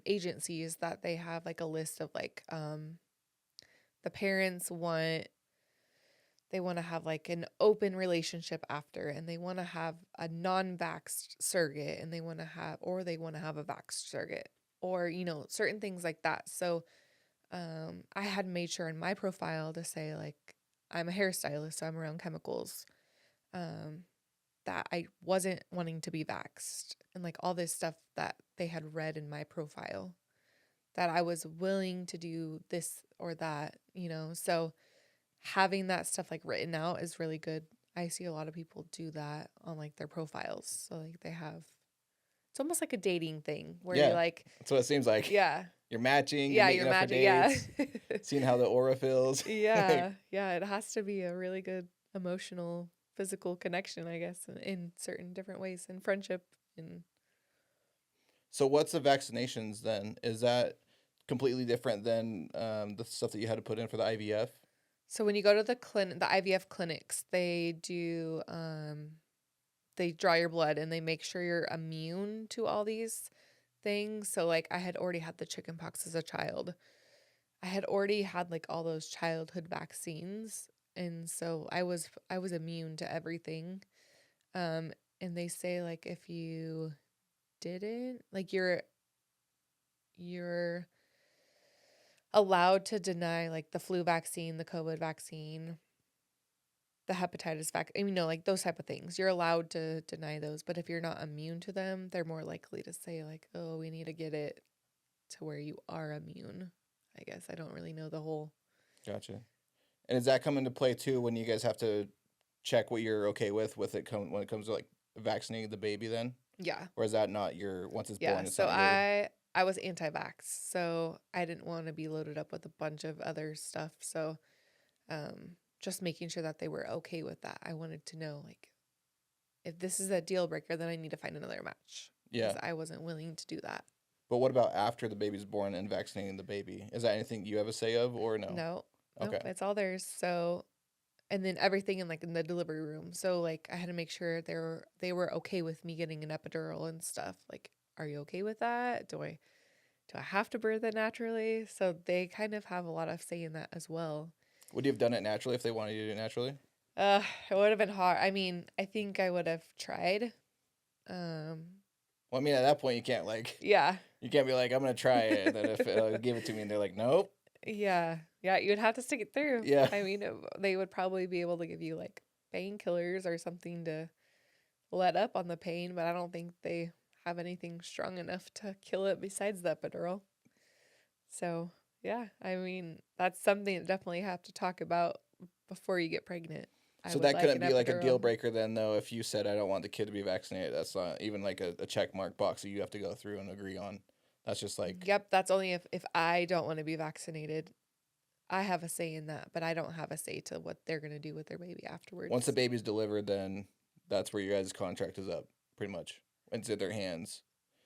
agencies that they have like a list of like the parents they want to have like an open relationship after and they want to have a non-vaxxed surrogate and they want to have a vaxxed surrogate or certain things like that. So I had made sure in my profile to say like I'm a hairstylist, so I'm around chemicals. That I wasn't wanting to be vaxxed and like all this stuff that they had read in my profile that I was willing to do this or that, so having that stuff like written out is really good. I see a lot of people do that on like their profiles. So like it's almost like a dating thing where you're Yeah. like, That's what it seems like. yeah, You're matching, yeah, you're you're meeting up for magic. Yeah. dates, seeing how the aura feels. Yeah. Yeah. It has to be a really good emotional, physical connection, I guess, in certain different ways and friendship. And So what's the vaccinations then? Is that completely different than the stuff that you had to put in for the IVF? so when you go to the IVF clinics, they draw your blood and they make sure you're immune to all these things. So like I had already had the chickenpox as a child. I had already had like all those childhood vaccines and so I was immune to everything. And they say like if you didn't, like you're allowed to deny like the flu vaccine, the COVID vaccine, the hepatitis vaccine, like those type of things. You're allowed to deny those, but if you're not immune to them, they're more likely to say like, "Oh, we need to get it to where you are immune." I guess I don't really know the whole. Gotcha. And does that come into play too when you guys have to check what you're okay with when it comes to like vaccinating the baby then? Yeah. Or is that not your once it's Yeah, born? It's so not your. I was anti-vax, so I didn't want to be loaded up with a bunch of other stuff. So, just making sure that they were okay with that. I wanted to know like if this is a deal breaker, then I need to find another match because Yeah. I wasn't willing to do that. But what about after the baby's born and vaccinating the baby? Is that anything you have a say of or no? No, nope, Okay. it's all theirs. So, and then everything in the delivery room. So like I had to make sure they were okay with me getting an epidural and stuff. Like, are you okay with that? Do I have to birth it naturally? So they kind of have a lot of say in that as well. Would you have done it naturally if they wanted you to do it naturally? It would have been hard. I mean, I think I would have tried. Um, Well, I mean, at that point, you can't yeah. you can't be like, I'm gonna try it, and then if give it to me, and they're like, nope. Yeah. Yeah, you'd have to stick it through. Yeah. I mean, they would probably be able to give you like painkillers or something to let up on the pain, but I don't think they have anything strong enough to kill it besides the epidural. So, yeah, I mean, that's something that definitely have to talk about before you get pregnant. I So would that like couldn't an be like a deal epidural. breaker then, though. If you said I don't want the kid to be vaccinated, that's not even like a check mark box that you have to go through and agree on. That's just like, Yep, that's only if I don't want to be vaccinated. I have a say in that, but I don't have a say to what they're going to do with their baby once the afterwards. baby's delivered, then that's where your guys' contract is up, pretty much. It's in their hands.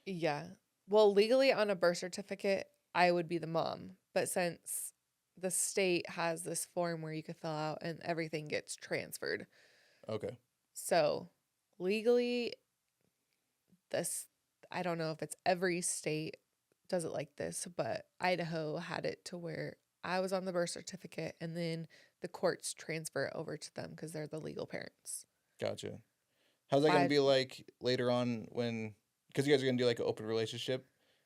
Yeah. Well, legally on a birth certificate, I would be the mom. But since the state has this form where you could fill out and everything gets transferred. Okay. So legally, this, I don't know if it's every state does it like this, but Idaho had it to where I was on the birth certificate and then the courts transfer it over to them because they're the legal parents. Gotcha. How's that gonna But be like later on when? Because you guys are gonna do like an open relationship.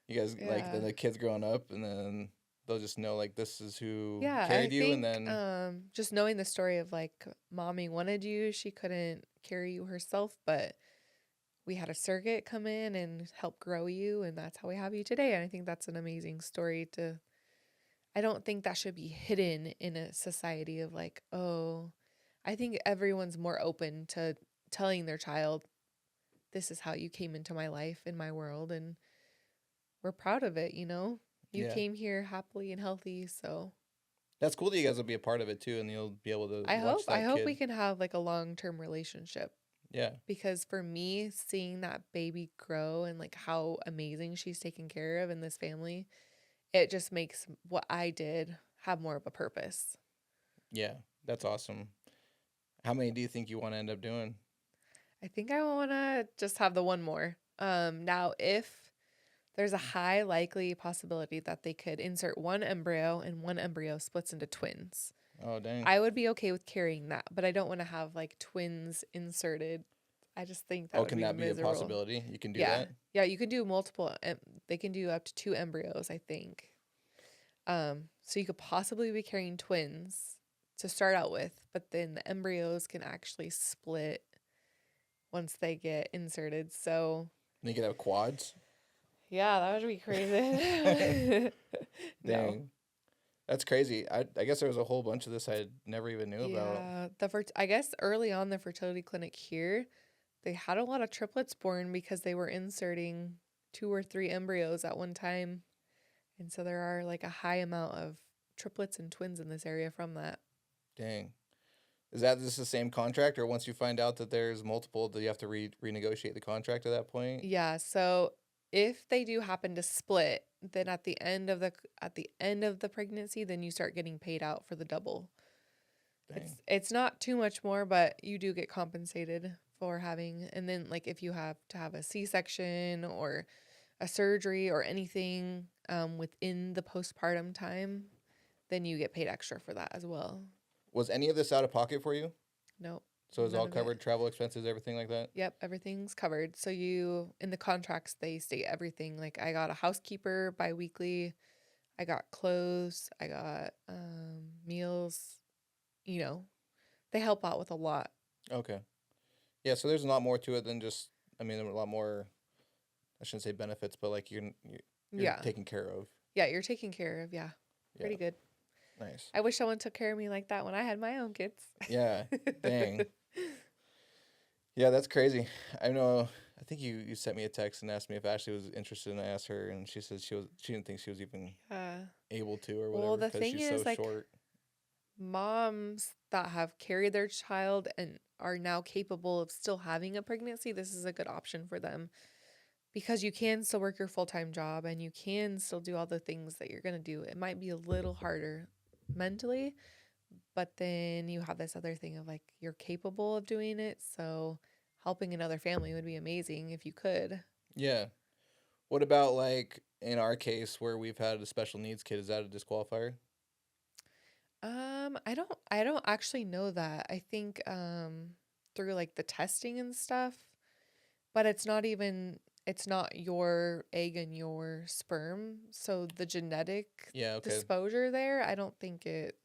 You guys like yeah. then the kids growing up, and then they'll just know like this is who Yeah, I carried you, and think then just knowing the story of like mommy wanted you, she couldn't carry you herself, but we had a surrogate come in and help grow you, and that's how we have you today. And I think that's an amazing story to. I don't think that should be hidden in a society of like, oh, I think everyone's more open to telling their child, this is how you came into my life, in my world, and we're proud of it, you know? You yeah, came here happily and healthy, so that's cool that you guys will be a part of it too, and you'll be able to watch I that hope we kid. can have like a long-term relationship Yeah, because for me, seeing that baby grow and like how amazing she's taken care of in this family, it just makes what I did have more of a purpose. yeah, that's awesome. How many do you think you want to end up doing? I think I want to just have the one more. Now if there's a high likely possibility that they could insert one embryo and one embryo splits into twins. Oh dang. I would be okay with carrying that, but I don't want to have like twins inserted. I just think that Oh, would can be that be a miserable. possibility? You can do Yeah. that. Yeah, you can do multiple they can do up to 2 embryos, I think. So you could possibly be carrying twins to start out with, but then the embryos can actually split once they get inserted. So, And you could have quads. yeah, that would be crazy. No. Dang, that's crazy. I guess there was a whole bunch of this I never even knew about. Yeah, I guess early on the fertility clinic here, they had a lot of triplets born because they were inserting 2 or 3 embryos at one time. And so there are like a high amount of triplets and twins in this area from that. Dang. Is that just the same contract, or once you find out that there's multiple, do you have to renegotiate the contract at that point? Yeah, so if they do happen to split, then at the end of the pregnancy, then you start getting paid out for the double. Dang. It's not too much more, but you do get compensated for having, and then like if you have to have a C-section or a surgery or anything within the postpartum time, then you get paid extra for that as well. Was any of this out of pocket for you? Nope. So it's None all of it. covered, travel expenses, everything like that? Yep, everything's covered. So you in the contracts they state everything. Like I got a housekeeper biweekly, I got clothes, I got meals, you know. They help out with a lot. Okay. Yeah, so there's a lot more to it than just, I mean, a lot more, I shouldn't say benefits, but like you're Yeah. taken care of. Yeah, you're taken care of. Yeah. Pretty Yeah. good. Nice. I wish someone took care of me like that when I had my own kids. Yeah. Dang. Yeah, that's crazy. I know. I think you sent me a text and asked me if Ashley was interested, and I asked her, and she said she didn't think she was even able to or Well, whatever the because thing she's so is, like, short. moms that have carried their child and are now capable of still having a pregnancy, this is a good option for them because you can still work your full-time job and you can still do all the things that you're going to do. It might be a little harder mentally, but then you have this other thing of like you're capable of doing it. So helping another family would be amazing if you could. Yeah. What about like in our case where we've had a special needs kid? Is that a disqualifier? I don't actually know that. I think through like the testing and stuff, but it's not your egg and your sperm. So the genetic Yeah. Okay. disclosure there, I don't think it.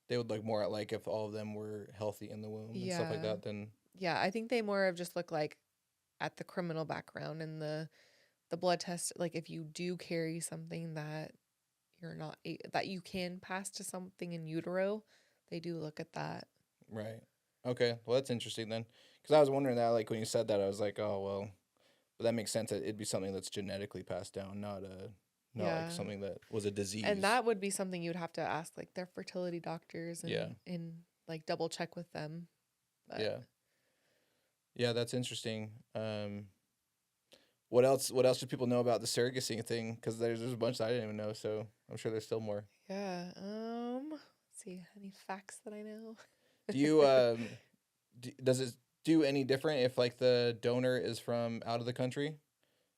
They would look more at like if all of them were healthy in the womb and stuff like Yeah. that. Then Yeah, I think they more of just look like at the criminal background and the blood test, like if you do carry something that you're not that you can pass to something in utero, they do look at that. right. Okay. Well, that's interesting then, because I was wondering that like when you said that I was like, oh well, but that makes sense that it'd be something that's genetically passed down, not like Yeah. something that was a disease. And that would be something you'd have to ask like their fertility doctors and Yeah. and like double check with them. But Yeah. Yeah, that's interesting. What else? What else should people know about the surrogacy thing? Because there's a bunch that I didn't even know, so I'm sure there's still more. yeah. Let's see any facts that I know. Do you does it do any different if like the donor is from out of the country?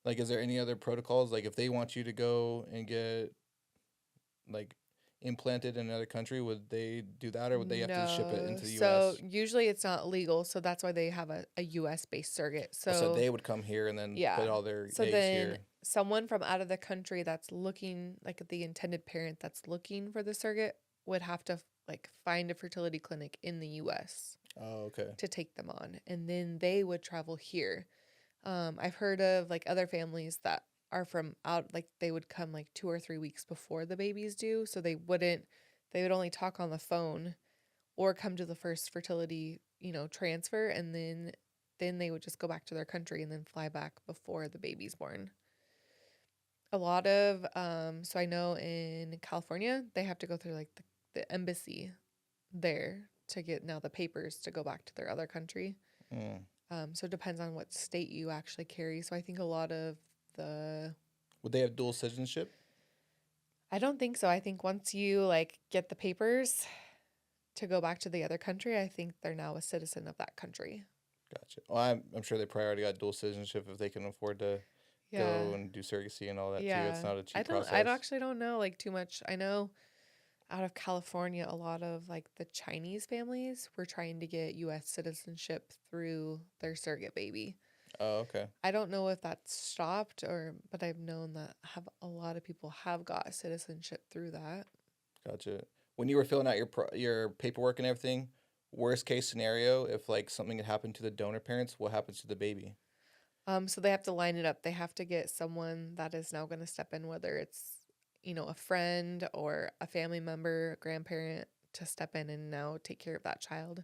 Like, is there any other protocols? Like, if they want you to go and get like implanted in another country, would they do that, or would they have to ship it into the So U.S.? usually it's not legal, so that's why they have a US based surrogate. Oh, so So they would come here and then yeah. put all their So eggs then here. someone from out of the country that's looking like the intended parent that's looking for the surrogate would have to like find a fertility clinic in the US Oh, okay. to take them on, and then they would travel here. I've heard of like other families that are from out, like they would come like 2 or 3 weeks before the baby's due, so they would only talk on the phone or come to the first fertility, transfer, and then they would just go back to their country and then fly back before the baby's born. A lot of so I know in California they have to go through like the embassy there to get now the papers to go back to their other country. Mm. So it depends on what state you actually carry. So I think a lot of the Would they have dual citizenship? I don't think so. I think once you like get the papers to go back to the other country, I think they're now a citizen of that country. Gotcha. Well, I'm sure they probably already got dual citizenship if they can afford to go and do surrogacy and all that too. It's not a cheap process. I actually don't know like too much. I know out of California, a lot of like the Chinese families were trying to get U.S. citizenship through their surrogate baby. Oh, okay. I don't know if that's stopped but I've known that a lot of people have got citizenship through that. Gotcha. When you were filling out your paperwork and everything, worst case scenario, if like something had happened to the donor parents, what happens to the baby? So they have to line it up. They have to get someone that is now going to step in, whether it's, a friend or a family member, a grandparent, to step in and now take care of that child.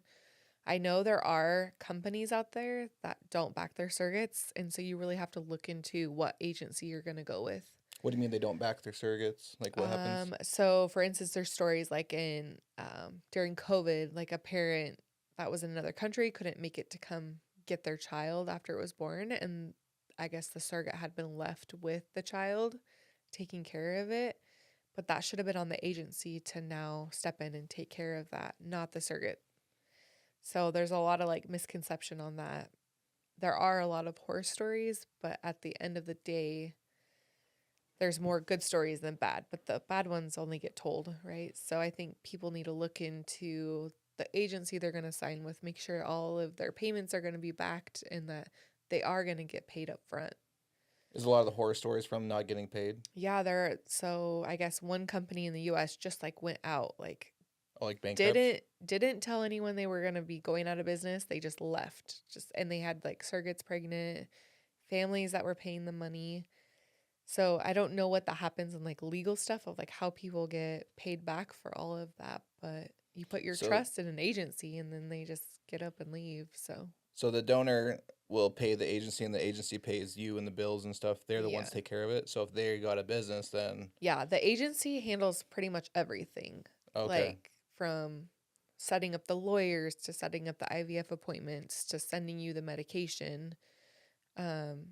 I know there are companies out there that don't back their surrogates, and so you really have to look into what agency you're going to go with. What do you mean they don't back their surrogates? Like what happens? So for instance, there's stories like in during COVID, like a parent that was in another country couldn't make it to come get their child after it was born, and I guess the surrogate had been left with the child taking care of it, but that should have been on the agency to now step in and take care of that, not the surrogate. So there's a lot of like misconception on that. There are a lot of horror stories, but at the end of the day, there's more good stories than bad, but the bad ones only get told, right? So I think people need to look into the agency they're going to sign with, make sure all of their payments are going to be backed and that they are going to get paid up front. Is a lot of the horror stories from not getting paid? Yeah, so I guess one company in the US just like went out, like Oh, like bankrupt? didn't tell anyone they were going to be going out of business. They just left. Just and they had like surrogates pregnant, families that were paying the money. So I don't know what that happens in like legal stuff of like how people get paid back for all of that, but you put your So trust in an agency and then they just get up and leave. So so the donor will pay the agency and the agency pays you and the bills and stuff. They're the ones yeah. to take care of it. So if they got a business, then Yeah, the agency handles pretty much everything. okay. Like from setting up the lawyers to setting up the IVF appointments to sending you the medication. Um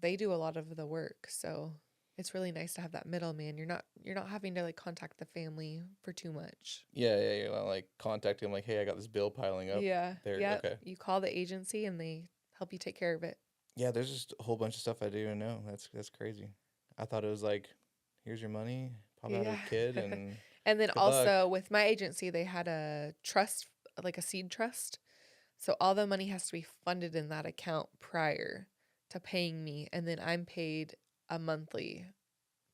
they do a lot of the work. So it's really nice to have that middleman. You're not having to like contact the family for too much. Yeah, you're not like contacting them like, hey, I got this bill piling up. Yeah. There, Yeah. okay. You call the agency and they help you take care of it. Yeah, there's just a whole bunch of stuff I didn't even know. That's crazy. I thought it was like, here's your money, pop out Yeah. a kid, and And then good luck. also with my agency, they had a trust, like a seed trust. So all the money has to be funded in that account prior to paying me. And then I'm paid a monthly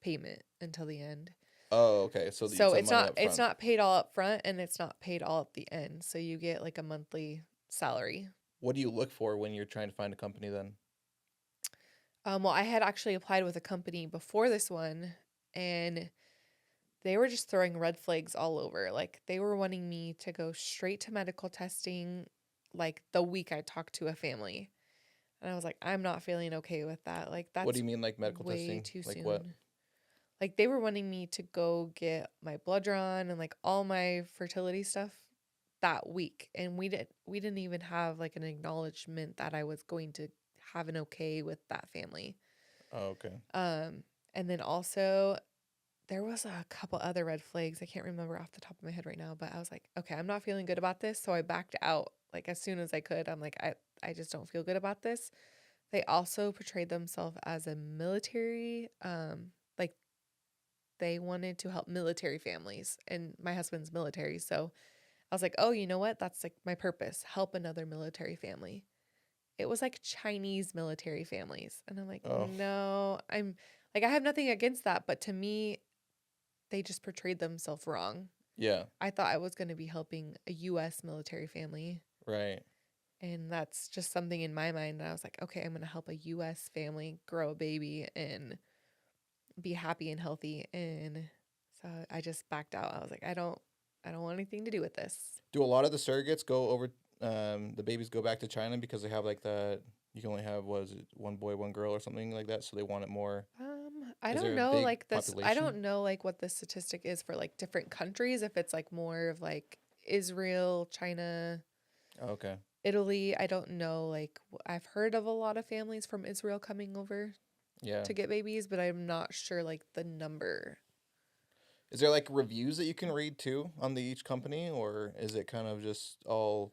payment until the end. Oh, okay. So that you So send money up it's front. not paid all up front and it's not paid all at the end. So you get like a monthly salary. What do you look for when you're trying to find a company then? Well, I had actually applied with a company before this one, and they were just throwing red flags all over. Like they were wanting me to go straight to medical testing like the week I talked to a family. And I was like, I'm not feeling okay with that. Like What do that's you mean like medical way testing? too Like what? soon. Like they were wanting me to go get my blood drawn and like all my fertility stuff that week. And we didn't even have like an acknowledgement that I was going to have an okay with that family. Oh, okay. And then also there was a couple other red flags. I can't remember off the top of my head right now, but I was like, okay, I'm not feeling good about this. So I backed out like as soon as I could. I'm like, I just don't feel good about this. They also portrayed themselves as a military, like they wanted to help military families, and my husband's military. So I was like, oh, you know what? That's like my purpose, help another military family. It was like Chinese military families. And I'm like, Oh, no, I'm like, I have nothing against that. But to me, they just portrayed themselves wrong. yeah, I thought I was going to be helping a US military family. right. And that's just something in my mind. And I was like, okay, I'm going to help a US family grow a baby and be happy and healthy. And so I just backed out. I was like, I don't want anything to do with this. Do a lot of the surrogates go over? The babies go back to China because they have like that. You can only have what is it, one boy, one girl, or something like that. So they want it more. I Is don't there a know big like this. I population? don't know like what the statistic is for like different countries. If it's like more of like Israel, China, Oh, okay. Italy. I don't know. Like I've heard of a lot of families from Israel coming over Yeah. to get babies, but I'm not sure like the number. Is there like reviews that you can read too on the each company, or is it kind of just all?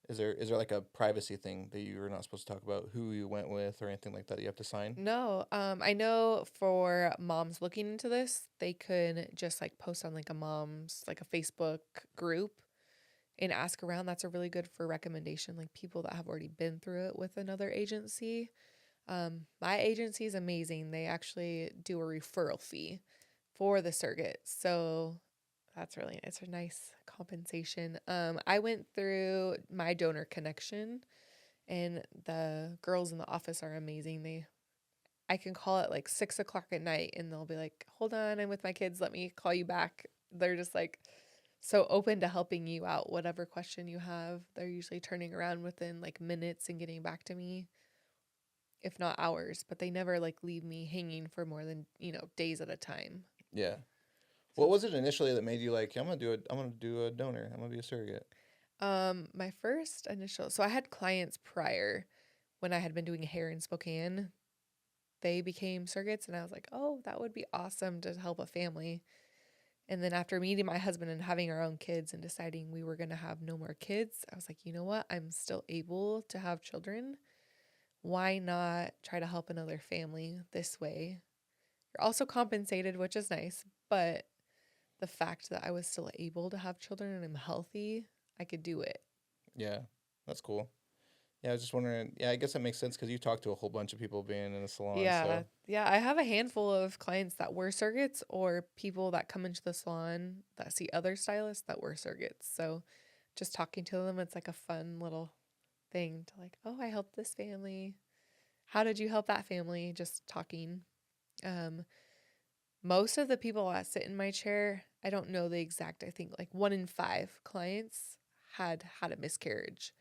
Is there like a privacy thing that you are not supposed to talk about who you went with or anything like that you have to sign? No, I know for moms looking into this, they could just like post on like a mom's like a Facebook group and ask around. That's a really good for recommendation, like people that have already been through it with another agency. My agency is amazing. They actually do a referral fee for the surrogate. So it's a nice compensation. I went through my donor connection and the girls in the office are amazing. I can call it like 6 o'clock at night and they'll be like, hold on, I'm with my kids. Let me call you back. They're just like so open to helping you out. Whatever question you have, they're usually turning around within like minutes and getting back to me, if not hours, but they never like leave me hanging for more than, days at a time. Yeah. So What was it initially that made you like, I'm gonna do a donor. I'm gonna be a surrogate. my first initial, so I had clients prior when I had been doing hair in Spokane. They became surrogates, and I was like, oh, that would be awesome to help a family. And then after meeting my husband and having our own kids and deciding we were going to have no more kids, I was like, you know what? I'm still able to have children. Why not try to help another family this way? You're also compensated, which is nice, but the fact that I was still able to have children and I'm healthy, I could do it. Yeah, that's cool. Yeah, I was just wondering. Yeah, I guess that makes sense because you talked to a whole bunch of people being in a salon. Yeah. So, Yeah. I have a handful of clients that were surrogates or people that come into the salon that see other stylists that were surrogates. So just talking to them, it's like a fun little thing to like, oh, I helped this family. How did you help that family? Just talking. Um, Most of the people that sit in my chair, I don't know the exact, I think like 1 in 5 clients had a miscarriage.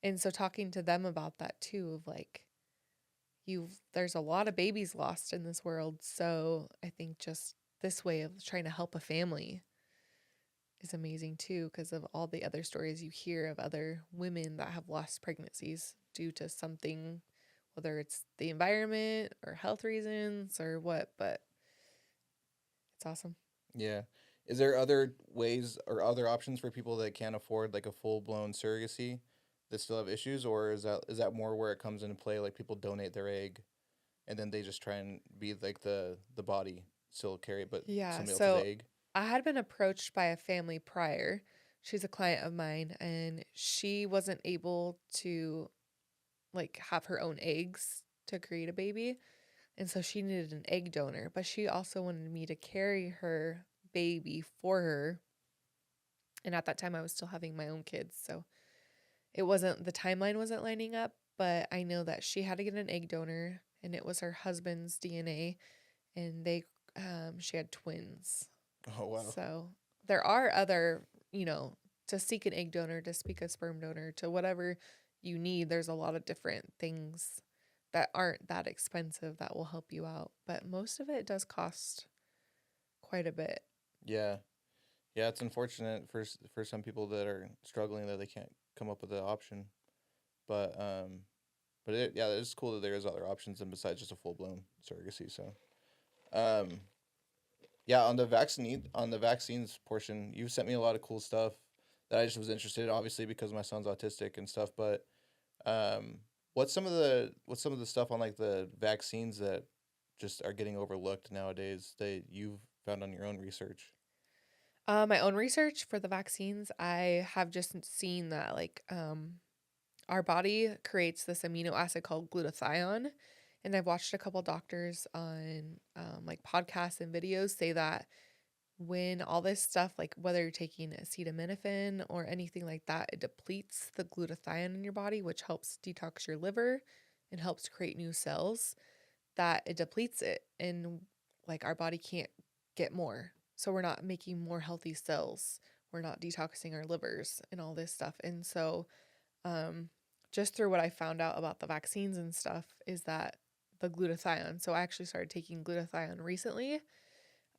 And so talking to them about that too, of like, there's a lot of babies lost in this world. So I think just this way of trying to help a family is amazing too, because of all the other stories you hear of other women that have lost pregnancies due to something, whether it's the environment or health reasons or what, but it's awesome. yeah. Is there other ways or other options for people that can't afford like a full blown surrogacy that still have issues, or is that more where it comes into play? Like people donate their egg, and then they just try and be like the body still carry it, but Yeah. somebody else's So egg. I had been approached by a family prior. She's a client of mine, and she wasn't able to like have her own eggs to create a baby. And so she needed an egg donor, but she also wanted me to carry her baby for her. And at that time, I was still having my own kids. So the timeline wasn't lining up, but I know that she had to get an egg donor and it was her husband's DNA and she had twins. Oh wow. So there are other, to seek an egg donor, to seek a sperm donor, to whatever you need. There's a lot of different things that aren't that expensive that will help you out. But most of it does cost quite a bit. Yeah, yeah. It's unfortunate for some people that are struggling that they can't come up with an option, but yeah, it's cool that there is other options and besides just a full blown surrogacy. So, um, yeah, on the vaccines portion, you sent me a lot of cool stuff that I just was interested in, obviously because my son's autistic and stuff. But um, what's some of the stuff on like the vaccines that just are getting overlooked nowadays that you've found on your own research? My own research for the vaccines, I have just seen that our body creates this amino acid called glutathione. And I've watched a couple doctors on like podcasts and videos say that when all this stuff, like whether you're taking acetaminophen or anything like that, it depletes the glutathione in your body, which helps detox your liver and helps create new cells, that it depletes it. And like our body can't get more. So we're not making more healthy cells. We're not detoxing our livers and all this stuff. And so, um, just through what I found out about the vaccines and stuff is that the glutathione. So I actually started taking glutathione recently.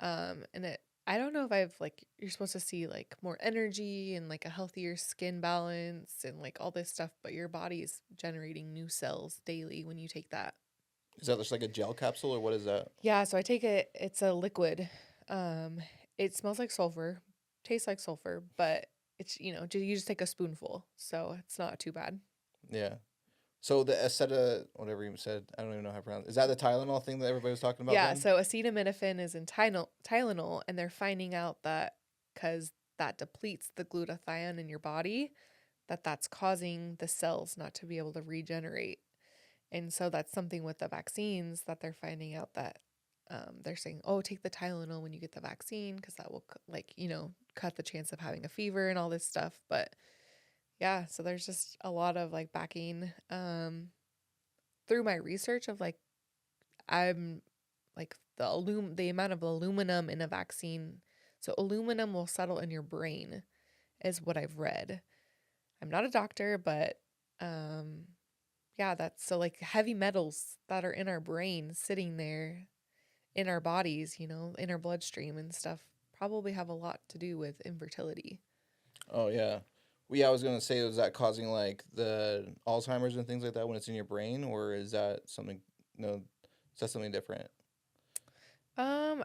And I don't know if you're supposed to see like more energy and like a healthier skin balance and like all this stuff, but your body is generating new cells daily when you take that. Is that just like a gel capsule or what is that? Yeah, so I take it, it's a liquid. Um, it smells like sulfur, tastes like sulfur, but it's, you just take a spoonful, so it's not too bad. Yeah. So the aceta, whatever you said, I don't even know how to pronounce. Is that the Tylenol thing that everybody was talking about Yeah, then? so acetaminophen is in Tylenol, and they're finding out that because that depletes the glutathione in your body, that's causing the cells not to be able to regenerate. And so that's something with the vaccines that they're finding out that they're saying, oh, take the Tylenol when you get the vaccine because that will cut the chance of having a fever and all this stuff. But yeah, so there's just a lot of like backing through my research of like I'm like the amount of aluminum in a vaccine. So aluminum will settle in your brain is what I've read. I'm not a doctor, but um yeah, that's so like heavy metals that are in our brain sitting there in our bodies, in our bloodstream and stuff probably have a lot to do with infertility. Oh yeah. Well, yeah, I was gonna say, is that causing like the Alzheimer's and things like that when it's in your brain, or is that something? No, is that something different?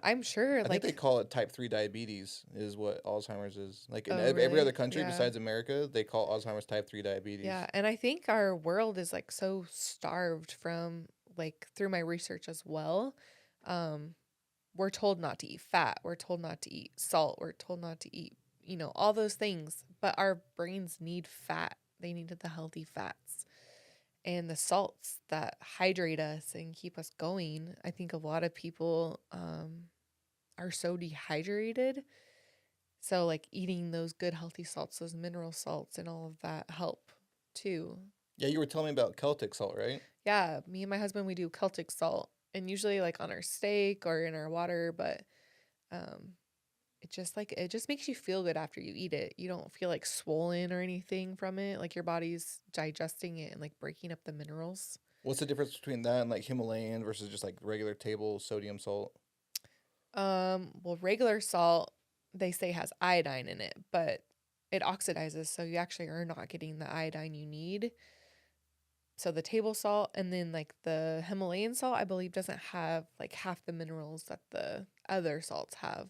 I'm sure I think they like call it type 3 diabetes is what Alzheimer's is. Like in oh every other really? country Yeah. besides America, they call Alzheimer's type 3 diabetes. Yeah, and I think our world is like so starved from like through my research as well. Um we're told not to eat fat. We're told not to eat salt. We're told not to eat, all those things. But our brains need fat. They need the healthy fats and the salts that hydrate us and keep us going. I think a lot of people are so dehydrated. So like eating those good healthy salts, those mineral salts and all of that help too. Yeah, you were telling me about Celtic salt, right? Yeah, me and my husband, we do Celtic salt and usually like on our steak or in our water, but um it just makes you feel good after you eat it. You don't feel like swollen or anything from it. Like your body's digesting it and like breaking up the minerals. What's the difference between that and like Himalayan versus just like regular table sodium salt? Well, regular salt they say has iodine in it, but it oxidizes, so you actually are not getting the iodine you need. So the table salt and then like the Himalayan salt, I believe doesn't have like half the minerals that the other salts have.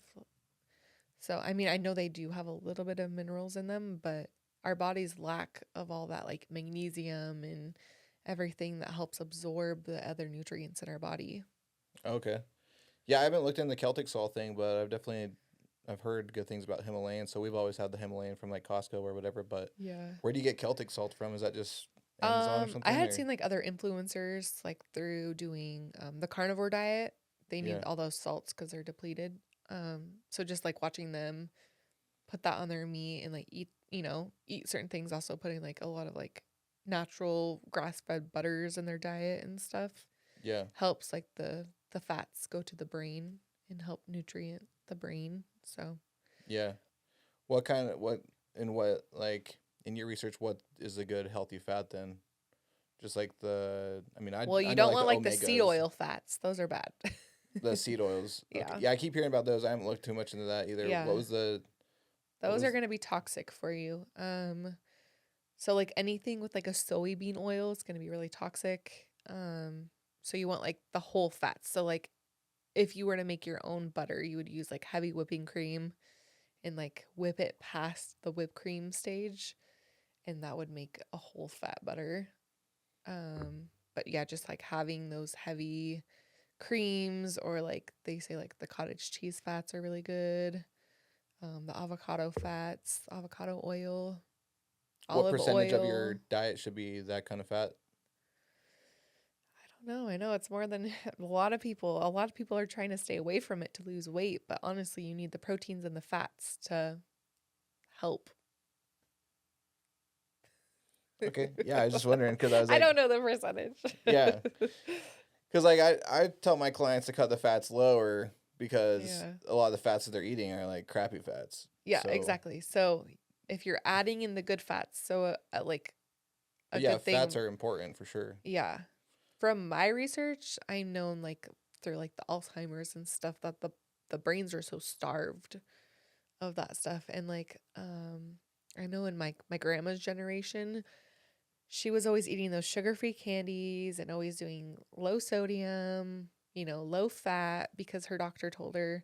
So, I mean, I know they do have a little bit of minerals in them, but our body's lack of all that, like magnesium and everything that helps absorb the other nutrients in our body. Okay. Yeah, I haven't looked into the Celtic salt thing, but I've heard good things about Himalayan. So we've always had the Himalayan from like Costco or whatever. But Yeah. where do you get Celtic salt from? Is that just Amazon or I something? had Or seen like other influencers like through doing the carnivore diet. They need yeah, all those salts because they're depleted. So just like watching them put that on their meat and like eat certain things, also putting like a lot of like natural grass-fed butters in their diet and stuff yeah, helps like the fats go to the brain and help nutrient the brain. So, yeah. What like in your research, what is a good healthy fat then? Just like I mean, well, I you know don't like want the like the seed omegas, oil fats. Those are bad. the seed oils. Okay, Yeah. yeah, I keep hearing about those. I haven't looked too much into that either. Yeah. What Those are was going to be toxic for you. So like anything with like a soybean oil is going to be really toxic. So you want like the whole fats. So like if you were to make your own butter, you would use like heavy whipping cream and like whip it past the whipped cream stage, and that would make a whole fat butter. But yeah, just like having those heavy creams or like they say like the cottage cheese fats are really good. The avocado fats, avocado oil, what olive percentage of your oil. diet should be that kind of fat? I don't know. I know it's more than a lot of people. A lot of people are trying to stay away from it to lose weight, but honestly, you need the proteins and the fats to help. Okay, yeah, I was just wondering because I was I like, don't know the percentage. yeah, because like I tell my clients to cut the fats lower because Yeah. a lot of the fats that they're eating are like crappy fats. Yeah, So, exactly. So if you're adding in the good fats, so like a but yeah, good fats thing, are important for sure. yeah. From my research, I know like through like the Alzheimer's and stuff that the brains are so starved of that stuff. And like I know in my grandma's generation, she was always eating those sugar-free candies and always doing low sodium, low fat because her doctor told her,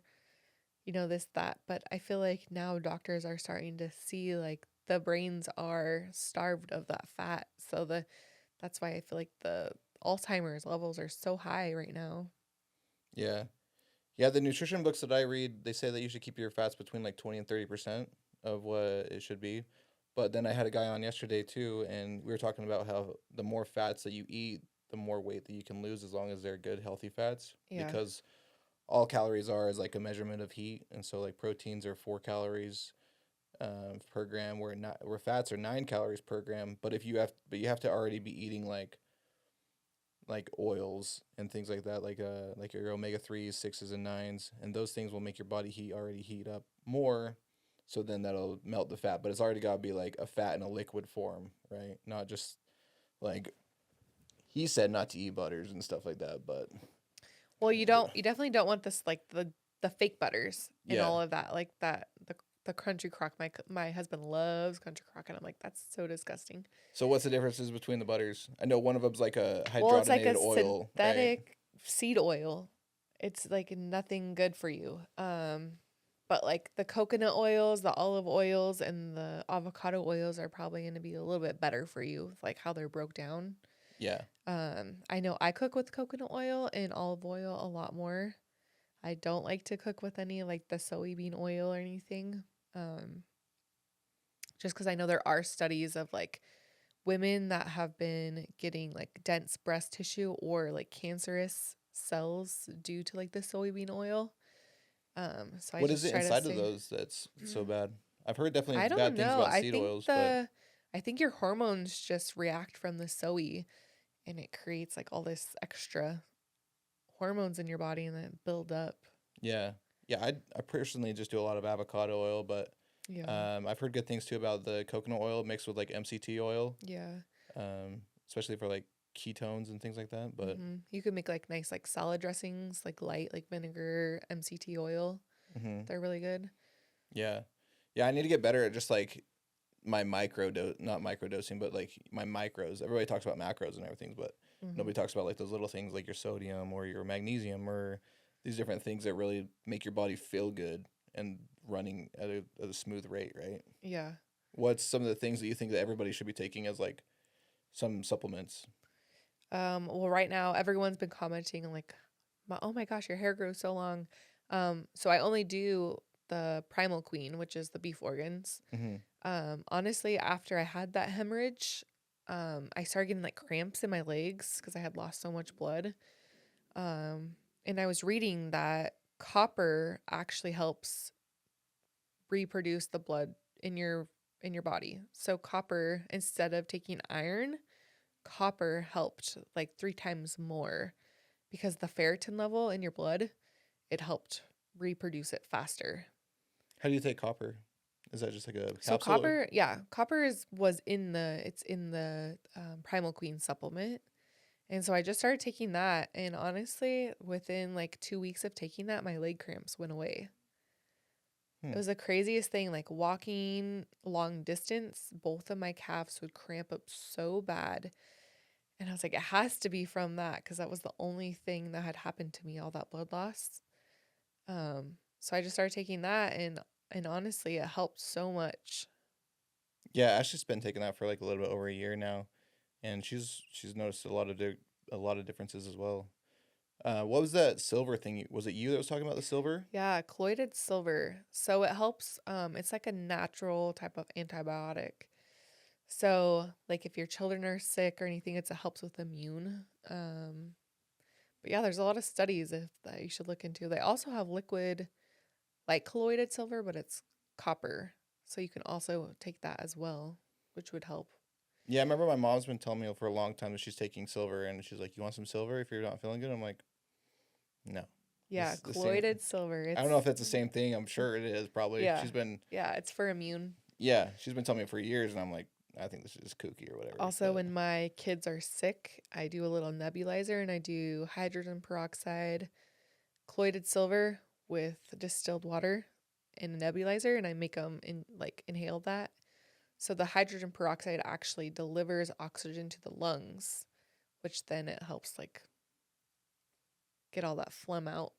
this, that. But I feel like now doctors are starting to see like the brains are starved of that fat. So that's why I feel like the Alzheimer's levels are so high right now. Yeah, yeah. The nutrition books that I read, they say that you should keep your fats between like 20 and 30% of what it should be. But then I had a guy on yesterday too, and we were talking about how the more fats that you eat, the more weight that you can lose as long as they're good, healthy fats. Yeah. Because all calories are is like a measurement of heat, and so like proteins are 4 calories per gram, where fats are 9 calories per gram. But you have to already be eating like oils and things like that, like your omega 3s, 6s, and 9s, and those things will make your body heat up more. So then that'll melt the fat, but it's already got to be like a fat in a liquid form, right? Not just like he said not to eat butters and stuff like that, but Well, you definitely don't want this like the fake butters and yeah. all of that like that the country crock. My husband loves country crock and I'm like that's so disgusting. So what's the differences between the butters? I know one of them's like a Well, it's like a hydrogenated oil, right? synthetic seed oil. It's like nothing good for you. But like the coconut oils, the olive oils, and the avocado oils are probably going to be a little bit better for you, like how they're broke down. Yeah. I know I cook with coconut oil and olive oil a lot more. I don't like to cook with any like the soybean oil or anything. Just because I know there are studies of like women that have been getting like dense breast tissue or like cancerous cells due to like the soybean oil. So I What is just it try to inside of stay. those that's so bad? I've heard definitely I don't bad things know. about seed oils, but I think your hormones just react from the soy and it creates like all this extra hormones in your body and then build up. yeah. Yeah, I personally just do a lot of avocado oil, but Yeah. I've heard good things too about the coconut oil mixed with like MCT oil, Yeah. especially for like ketones and things like that. But You could make like nice like salad dressings, like light, like vinegar, MCT oil. hmm They're really good. yeah, yeah, I need to get better at just like my not micro dosing, but like my micros. Everybody talks about macros and everything, but Hmm. nobody talks about like those little things like your sodium or your magnesium or these different things that really make your body feel good and running at a smooth rate, right? Yeah. What's some of the things that you think that everybody should be taking as like some supplements? Well, right now everyone's been commenting on like, oh my gosh, your hair grows so long. So I only do the Primal Queen, which is the beef organs. Mm-hmm. Honestly, after I had that hemorrhage, I started getting like cramps in my legs because I had lost so much blood. And I was reading that copper actually helps reproduce the blood in your body. So copper, instead of taking iron, copper helped like 3 times more because the ferritin level in your blood, it helped reproduce it faster. How do you take copper? Is that just like a So capsule? Or? copper, yeah, copper is was in the it's in the Primal Queen supplement. And so I just started taking that, and honestly, within like 2 weeks of taking that, my leg cramps went away. It Hmm. was the craziest thing. Like walking long distance, both of my calves would cramp up so bad. And I was like, it has to be from that because that was the only thing that had happened to me, all that blood loss. So I just started taking that, and honestly, it helped so much. Yeah, Ashley's been taking that for like a little bit over a year now, and she's noticed a lot of differences as well. What was that silver thing? Was it you that was talking about the silver? Yeah, colloidal silver. So it helps. It's like a natural type of antibiotic. So like if your children are sick or anything, it helps with immune. But yeah, there's a lot of studies if that you should look into. They also have liquid like colloidal silver, but it's copper. So you can also take that as well, which would help. Yeah, I remember my mom's been telling me for a long time that she's taking silver, and she's like, "You want some silver if you're not feeling good?" I'm like, "No, Yeah, the same." colloidal silver. I don't know if that's the same thing. I'm sure it is. Probably. Yeah. Yeah, it's for immune. She's been telling me for years, and I'm like, I think this is just kooky or whatever. Also, when my kids are sick, I do a little nebulizer and I do hydrogen peroxide, colloidal silver with distilled water in a nebulizer, and I make them inhale that. So the hydrogen peroxide actually delivers oxygen to the lungs, which then it helps like get all that phlegm out.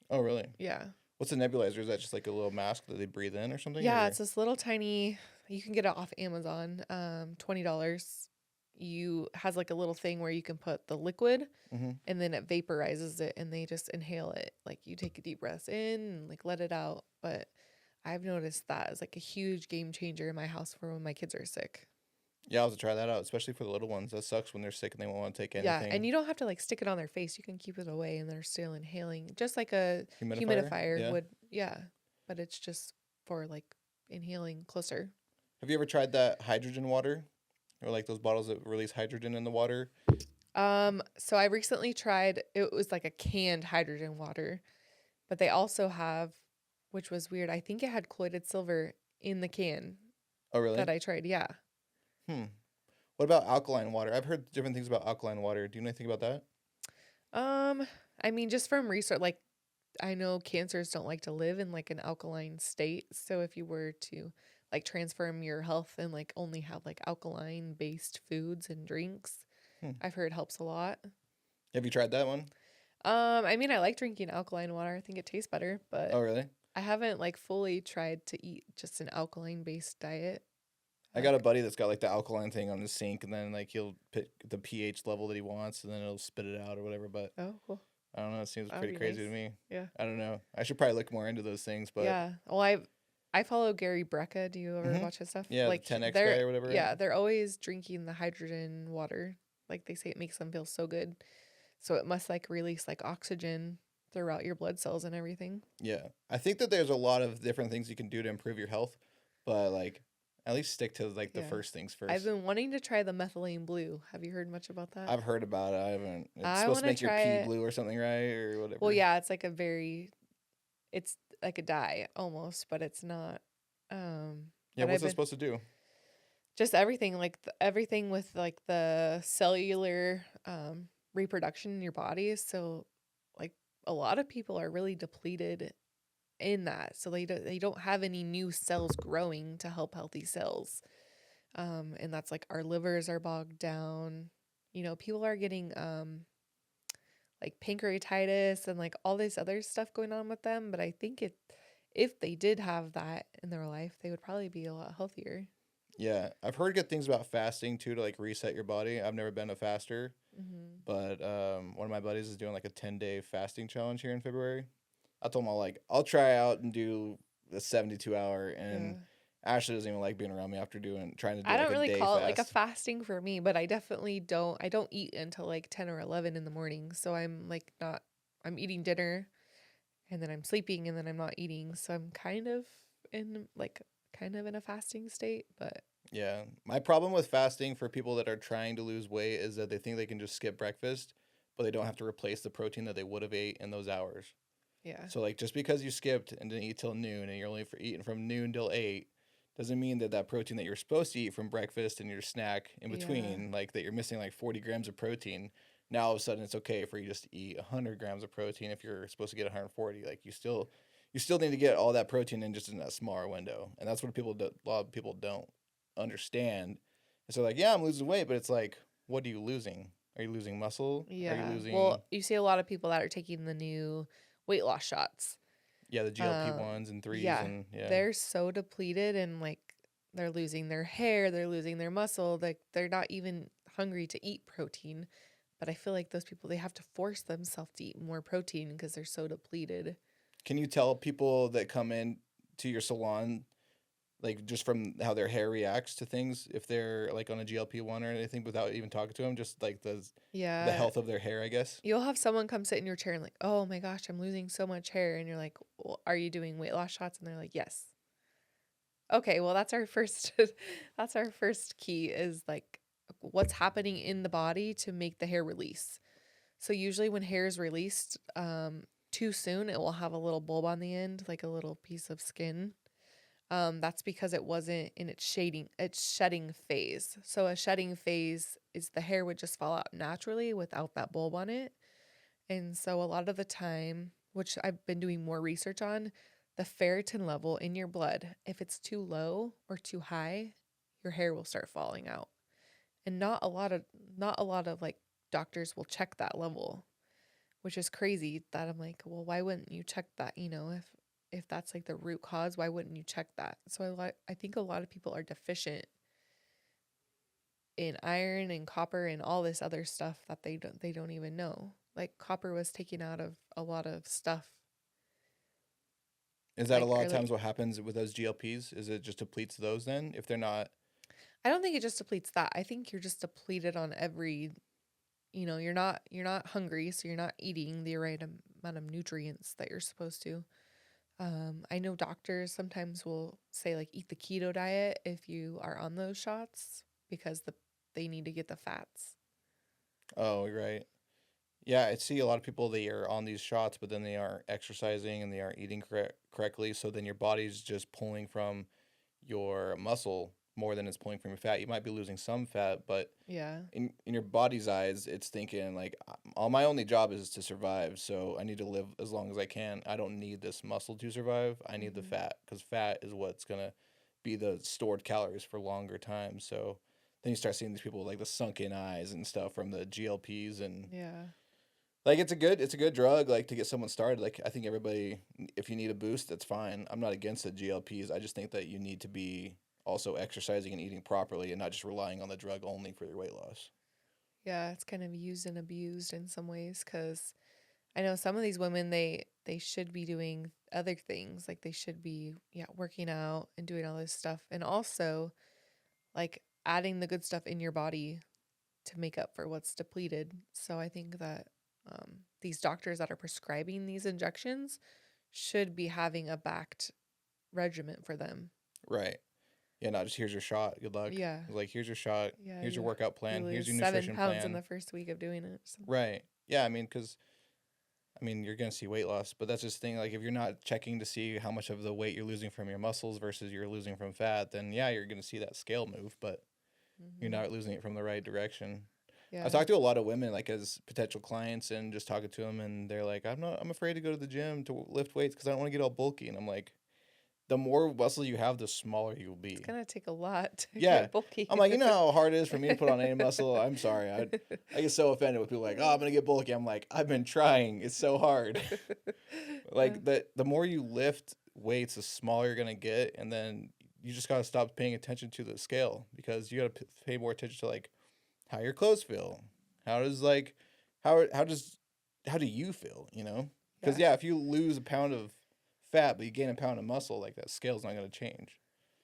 Oh, really? Yeah. What's a nebulizer? Is that just like a little mask that they breathe in or something? Yeah, Or? it's this little tiny, you can get it off Amazon, $20. You has like a little thing where you can put the liquid Mm-hmm. and then it vaporizes it and they just inhale it. Like you take a deep breath in and like let it out. But I've noticed that is like a huge game changer in my house for when my kids are sick. Yeah, I'll have to try that out, especially for the little ones. That sucks when they're sick and they won't want to take Yeah, anything. and you don't have to like stick it on their face. You can keep it away and they're still inhaling, just like a Humidifier? humidifier Yeah. would. Yeah, but it's just for like inhaling closer. Have you ever tried that hydrogen water? Or like those bottles that release hydrogen in the water? So I recently tried, it was like a canned hydrogen water, but they also have, which was weird. I think it had colloidal silver in the can Oh, really? that I tried. Yeah. Hmm. What about alkaline water? I've heard different things about alkaline water. Do you know anything about that? I mean, just from research, like I know cancers don't like to live in like an alkaline state. So if you were to like transform your health and like only have like alkaline based foods and drinks, Hmm. I've heard helps a lot. Have you tried that one? I mean, I like drinking alkaline water. I think it tastes better, but Oh, really? I haven't like fully tried to eat just an alkaline based diet. I got a buddy that's got like the alkaline thing on his sink, and then like he'll pick the pH level that he wants, and then it'll spit it out or whatever. But Oh, cool. I don't know. It seems That would pretty be crazy nice. to me. Yeah. I don't know. I should probably look more into those things, but Yeah. Well, I follow Gary Brecka. Do you ever hmm watch his stuff? yeah, the Like 10X guy they're or whatever, right? yeah, they're always drinking the hydrogen water. Like they say it makes them feel so good. So it must like release like oxygen throughout your blood cells and everything. Yeah. I think that there's a lot of different things you can do to improve your health, but like at least stick to like the Yeah. first things I've first. been wanting to try the methylene blue. Have you heard much about that? I've heard about it. I haven't. It's I supposed want to to make your try pee it. blue or something, right? Or Well, whatever. yeah, it's like a dye almost, but it's not. Yeah, But I've what's it been supposed to do? just everything like everything with like the cellular reproduction in your body. So like a lot of people are really depleted in that, so they don't have any new cells growing to help healthy cells. And that's like our livers are bogged down. People are getting like pancreatitis and like all this other stuff going on with them, but I think if they did have that in their life, they would probably be a lot healthier. Yeah, I've heard good things about fasting too to like reset your body. I've never been a faster, Mm-hmm. but one of my buddies is doing like a 10-day fasting challenge here in February. I told him I'll try out and do the 72-hour, Yeah. and Ashley doesn't even like being around me after trying to do I like don't a really day call it like a fast. fasting for me, but I don't eat until like 10 or 11 in the morning. So I'm like not, I'm eating dinner and then I'm sleeping and then I'm not eating. So I'm kind of in a fasting state, but Yeah, my problem with fasting for people that are trying to lose weight is that they think they can just skip breakfast, but they don't have to replace the protein that they would have ate in those hours. yeah. So like just because you skipped and didn't eat till noon and you're only for eating from noon till 8 doesn't mean that that protein that you're supposed to eat from breakfast and your snack in Yeah. between, like that you're missing like 40 grams of protein. Now all of a sudden it's okay for you just to eat 100 grams of protein if you're supposed to get 140. Like you still need to get all that protein in just in that smaller window, and that's what a lot of people don't understand. And so like, yeah, I'm losing weight, but it's like, what are you losing? Are you losing muscle? Are you Yeah. losing, Well, you see a lot of people that are taking the new weight loss shots. yeah, the GLP ones and threes Yeah. and yeah. They're so depleted and like they're losing their hair, they're losing their muscle, like they're not even hungry to eat protein. But I feel like those people they have to force themselves to eat more protein because they're so depleted. Can you tell people that come in to your salon, like just from how their hair reacts to things, if they're like on a GLP-1 or anything, without even talking to them, just like the Yeah. health of their hair, I guess? You'll have someone come sit in your chair and like, "Oh my gosh, I'm losing so much hair." And you're like, "Well, are you doing weight loss shots?" And they're like, "Yes." Okay, well that's our first that's our first key is like what's happening in the body to make the hair release. So usually when hair is released too soon, it will have a little bulb on the end, like a little piece of skin. That's because it wasn't in its shedding phase. So a shedding phase is the hair would just fall out naturally without that bulb on it. And so a lot of the time, which I've been doing more research on, the ferritin level in your blood, if it's too low or too high, your hair will start falling out. And not a lot of like doctors will check that level, which is crazy that I'm like, well, why wouldn't you check that? If that's like the root cause, why wouldn't you check that? So I think a lot of people are deficient in iron and copper and all this other stuff that they don't even know. Like copper was taken out of a lot of stuff Is that a like lot of early. times what happens with those GLPs? Is it just depletes those then if they're not? I don't think it just depletes that. I think you're just depleted on every, you're not hungry, so you're not eating the right amount of nutrients that you're supposed to. I know doctors sometimes will say like eat the keto diet if you are on those shots because they need to get the fats. Oh, right. Yeah, I see a lot of people they are on these shots, but then they aren't exercising and they aren't eating correctly. So then your body's just pulling from your muscle more than it's pulling from your fat. You might be losing some fat, but Yeah. in your body's eyes, it's thinking like, all my only job is to survive. So I need to live as long as I can. I don't need this muscle to survive. I need the Hmm. fat because fat is what's gonna be the stored calories for longer time. So then you start seeing these people with, like the sunken eyes and stuff from the GLPs, and Yeah. like it's a good drug like to get someone started. Like I think everybody, if you need a boost, that's fine. I'm not against the GLPs. I just think that you need to be also exercising and eating properly and not just relying on the drug only for your weight loss. Yeah, it's kind of used and abused in some ways because I know some of these women, they should be doing other things. Like they should be, yeah, working out and doing all this stuff. And also like adding the good stuff in your body to make up for what's depleted. So I think that these doctors that are prescribing these injections should be having a backed regimen for them. Right. Yeah, not just here's your shot. Good luck. Yeah. Like here's your shot. Yeah. Here's your You workout plan. Here's lose your 7 nutrition pounds in plan. the first week of doing it. So. Right. Yeah, I mean, because you're gonna see weight loss, but that's just the thing. Like if you're not checking to see how much of the weight you're losing from your muscles versus you're losing from fat, then yeah, you're gonna see that scale move, but you're not losing it from the right direction. Yeah. I've talked to a lot of women like as potential clients and just talking to them, and they're like, I'm afraid to go to the gym to lift weights because I don't want to get all bulky. And I'm like, the more muscle you have, the smaller you will be. It's gonna take a lot to Yeah. get bulky. I'm like, you know how hard it is for me to put on any muscle? I'm sorry. I get so offended with people like, oh, I'm going to get bulky. I'm like, I've been trying. It's so hard. Like, the more you lift weights, the smaller you're going to get. And then you just got to stop paying attention to the scale because you got to pay more attention to, like, how your clothes feel. How does, like, how do you feel, you know? Because, yeah, if you lose a pound of fat, but you gain a pound of muscle, like, that scale's not going to change.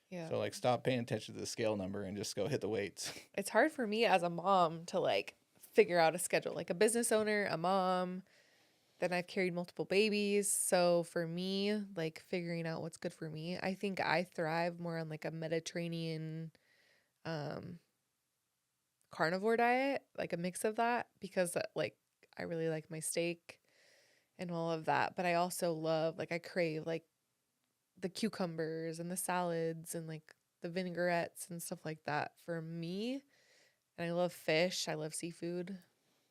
Yeah. So, like, stop paying attention to the scale number and just go hit the weights. It's hard for me as a mom to, like, figure out a schedule. Like, a business owner, a mom, then I've carried multiple babies. So, for me, like, figuring out what's good for me, I think I thrive more on, like, a Mediterranean carnivore diet, like a mix of that, because, like, I really like my steak and all of that. But I also love, like, I crave, like, the cucumbers and the salads and like the vinaigrettes and stuff like that for me. And I love fish. I love seafood.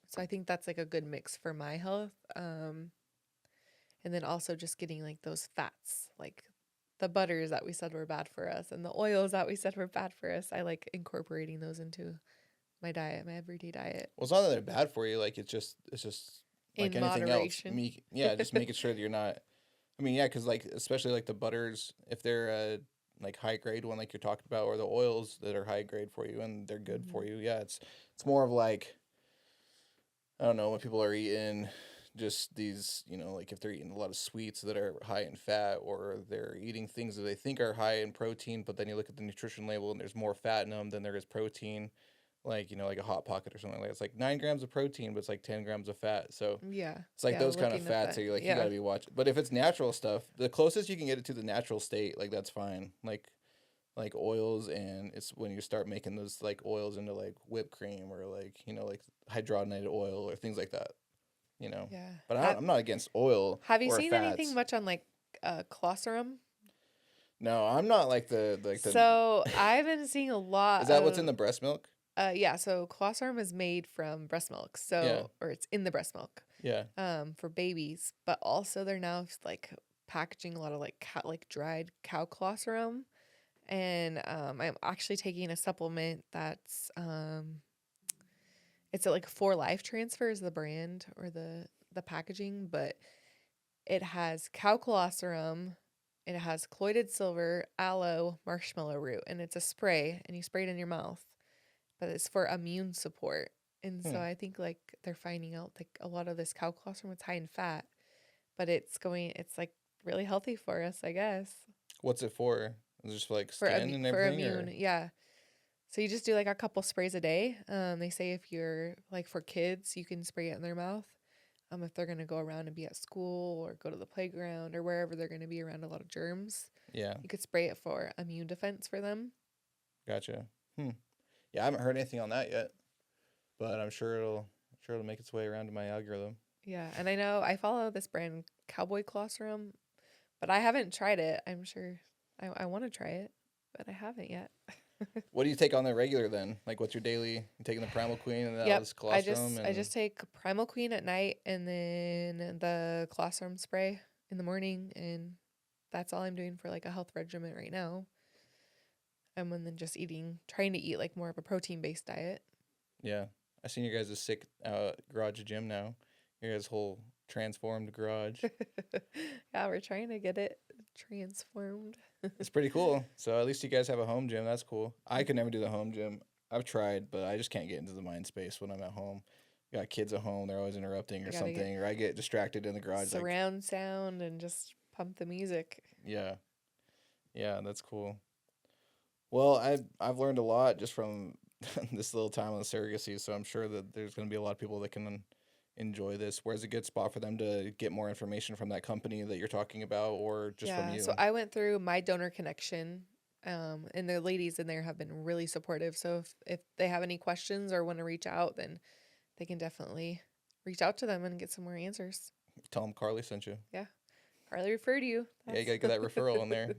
So I think that's like a good mix for my health. And then also just getting like those fats, like the butters that we said were bad for us and the oils that we said were bad for us. I like incorporating those into my diet, my everyday diet. Well, it's not that they're bad for you. Like it's just like in anything moderation. else. Just making sure that you're not. I mean, yeah, because like especially like the butters, if they're like high grade one, like you're talking about, or the oils that are high grade for you and they're good for you. Yeah, it's more of like, I don't know, when people are eating just these, you know, like if they're eating a lot of sweets that are high in fat, or they're eating things that they think are high in protein, but then you look at the nutrition label and there's more fat in them than there is protein. Like, you know, like a Hot Pocket or something like that. It's like 9 grams of protein, but it's like 10 grams of fat. So Yeah. it's like Yeah, those kind of looking at fats that. that you're like, Yeah. you gotta be watching. But if it's natural stuff, the closest you can get it to the natural state, like that's fine. Like oils, and it's when you start making those like oils into like whipped cream or like, you know, like hydrogenated oil or things like that, you know. Yeah. But I'm not against oil. Have you or seen fats. anything much on like colostrum? No, I'm not like the. So I've been seeing a lot. Is that what's in the breast milk? Yeah. So colostrum is made from breast milk. So Yeah. or it's in the breast milk. Yeah. For babies, but also they're now like packaging a lot of like dried cow colostrum, and I'm actually taking a supplement that's it's like For Life Transfer is the brand or the packaging, but it has cow colostrum. It has colloidal silver, aloe, marshmallow root, and it's a spray, and you spray it in your mouth. But it's for immune support. And so I think like they're finding out like a lot of this cow colostrum is high in fat, but it's like really healthy for us, I guess. What's it for? Is it just for like skin and everything? For immune, yeah. So you just do like a couple sprays a day. They say if you're like for kids, you can spray it in their mouth. If they're gonna go around and be at school or go to the playground or wherever they're gonna be around a lot of germs. Yeah. You could spray it for immune defense for them. Gotcha. Yeah, I haven't heard anything on that yet, but I'm sure it'll make its way around to my algorithm. Yeah, and I know I follow this brand Cowboy Colostrum, but I haven't tried it. I'm sure I want to try it, but I haven't yet. What do you take on the regular then? Like, what's your daily? You taking the Primal Queen and Yep, this colostrum? I just take Primal Queen at night and then the colostrum spray in the morning, and that's all I'm doing for like a health regimen right now. And then just trying to eat like more of a protein-based diet. Yeah, I seen your guys' sick garage gym now. Your guys' whole transformed garage. Yeah, we're trying to get it transformed. It's pretty cool. So at least you guys have a home gym. That's cool. I could never do the home gym. I've tried, but I just can't get into the mind space when I'm at home. got kids at home, they're always interrupting or You gotta get something, or I get distracted in the garage. Like, surround sound and just pump the music. yeah, yeah, that's cool. Well, I've learned a lot just from this little time on the surrogacy, so I'm sure that there's going to be a lot of people that can enjoy this. Where's a good spot for them to get more information from that company that you're talking about, or just from Yeah, you? so I went through My Donor Connection, and the ladies in there have been really supportive. So if they have any questions or want to reach out, then they can definitely reach out to them and get some more answers. Tell them Carly sent you. Yeah, Carly referred you. Yeah, you got to get that referral in there.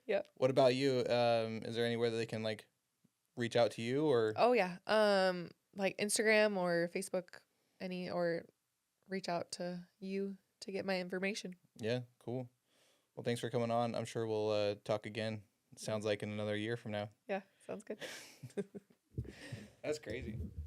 Yep. What about you? Is there anywhere that they can like reach out to you, or Oh yeah. Like Instagram or Facebook, or reach out to you to get my information. yeah, cool. Well, thanks for coming on. I'm sure we'll talk again. It sounds like in another year from now. Yeah, sounds good. That's crazy.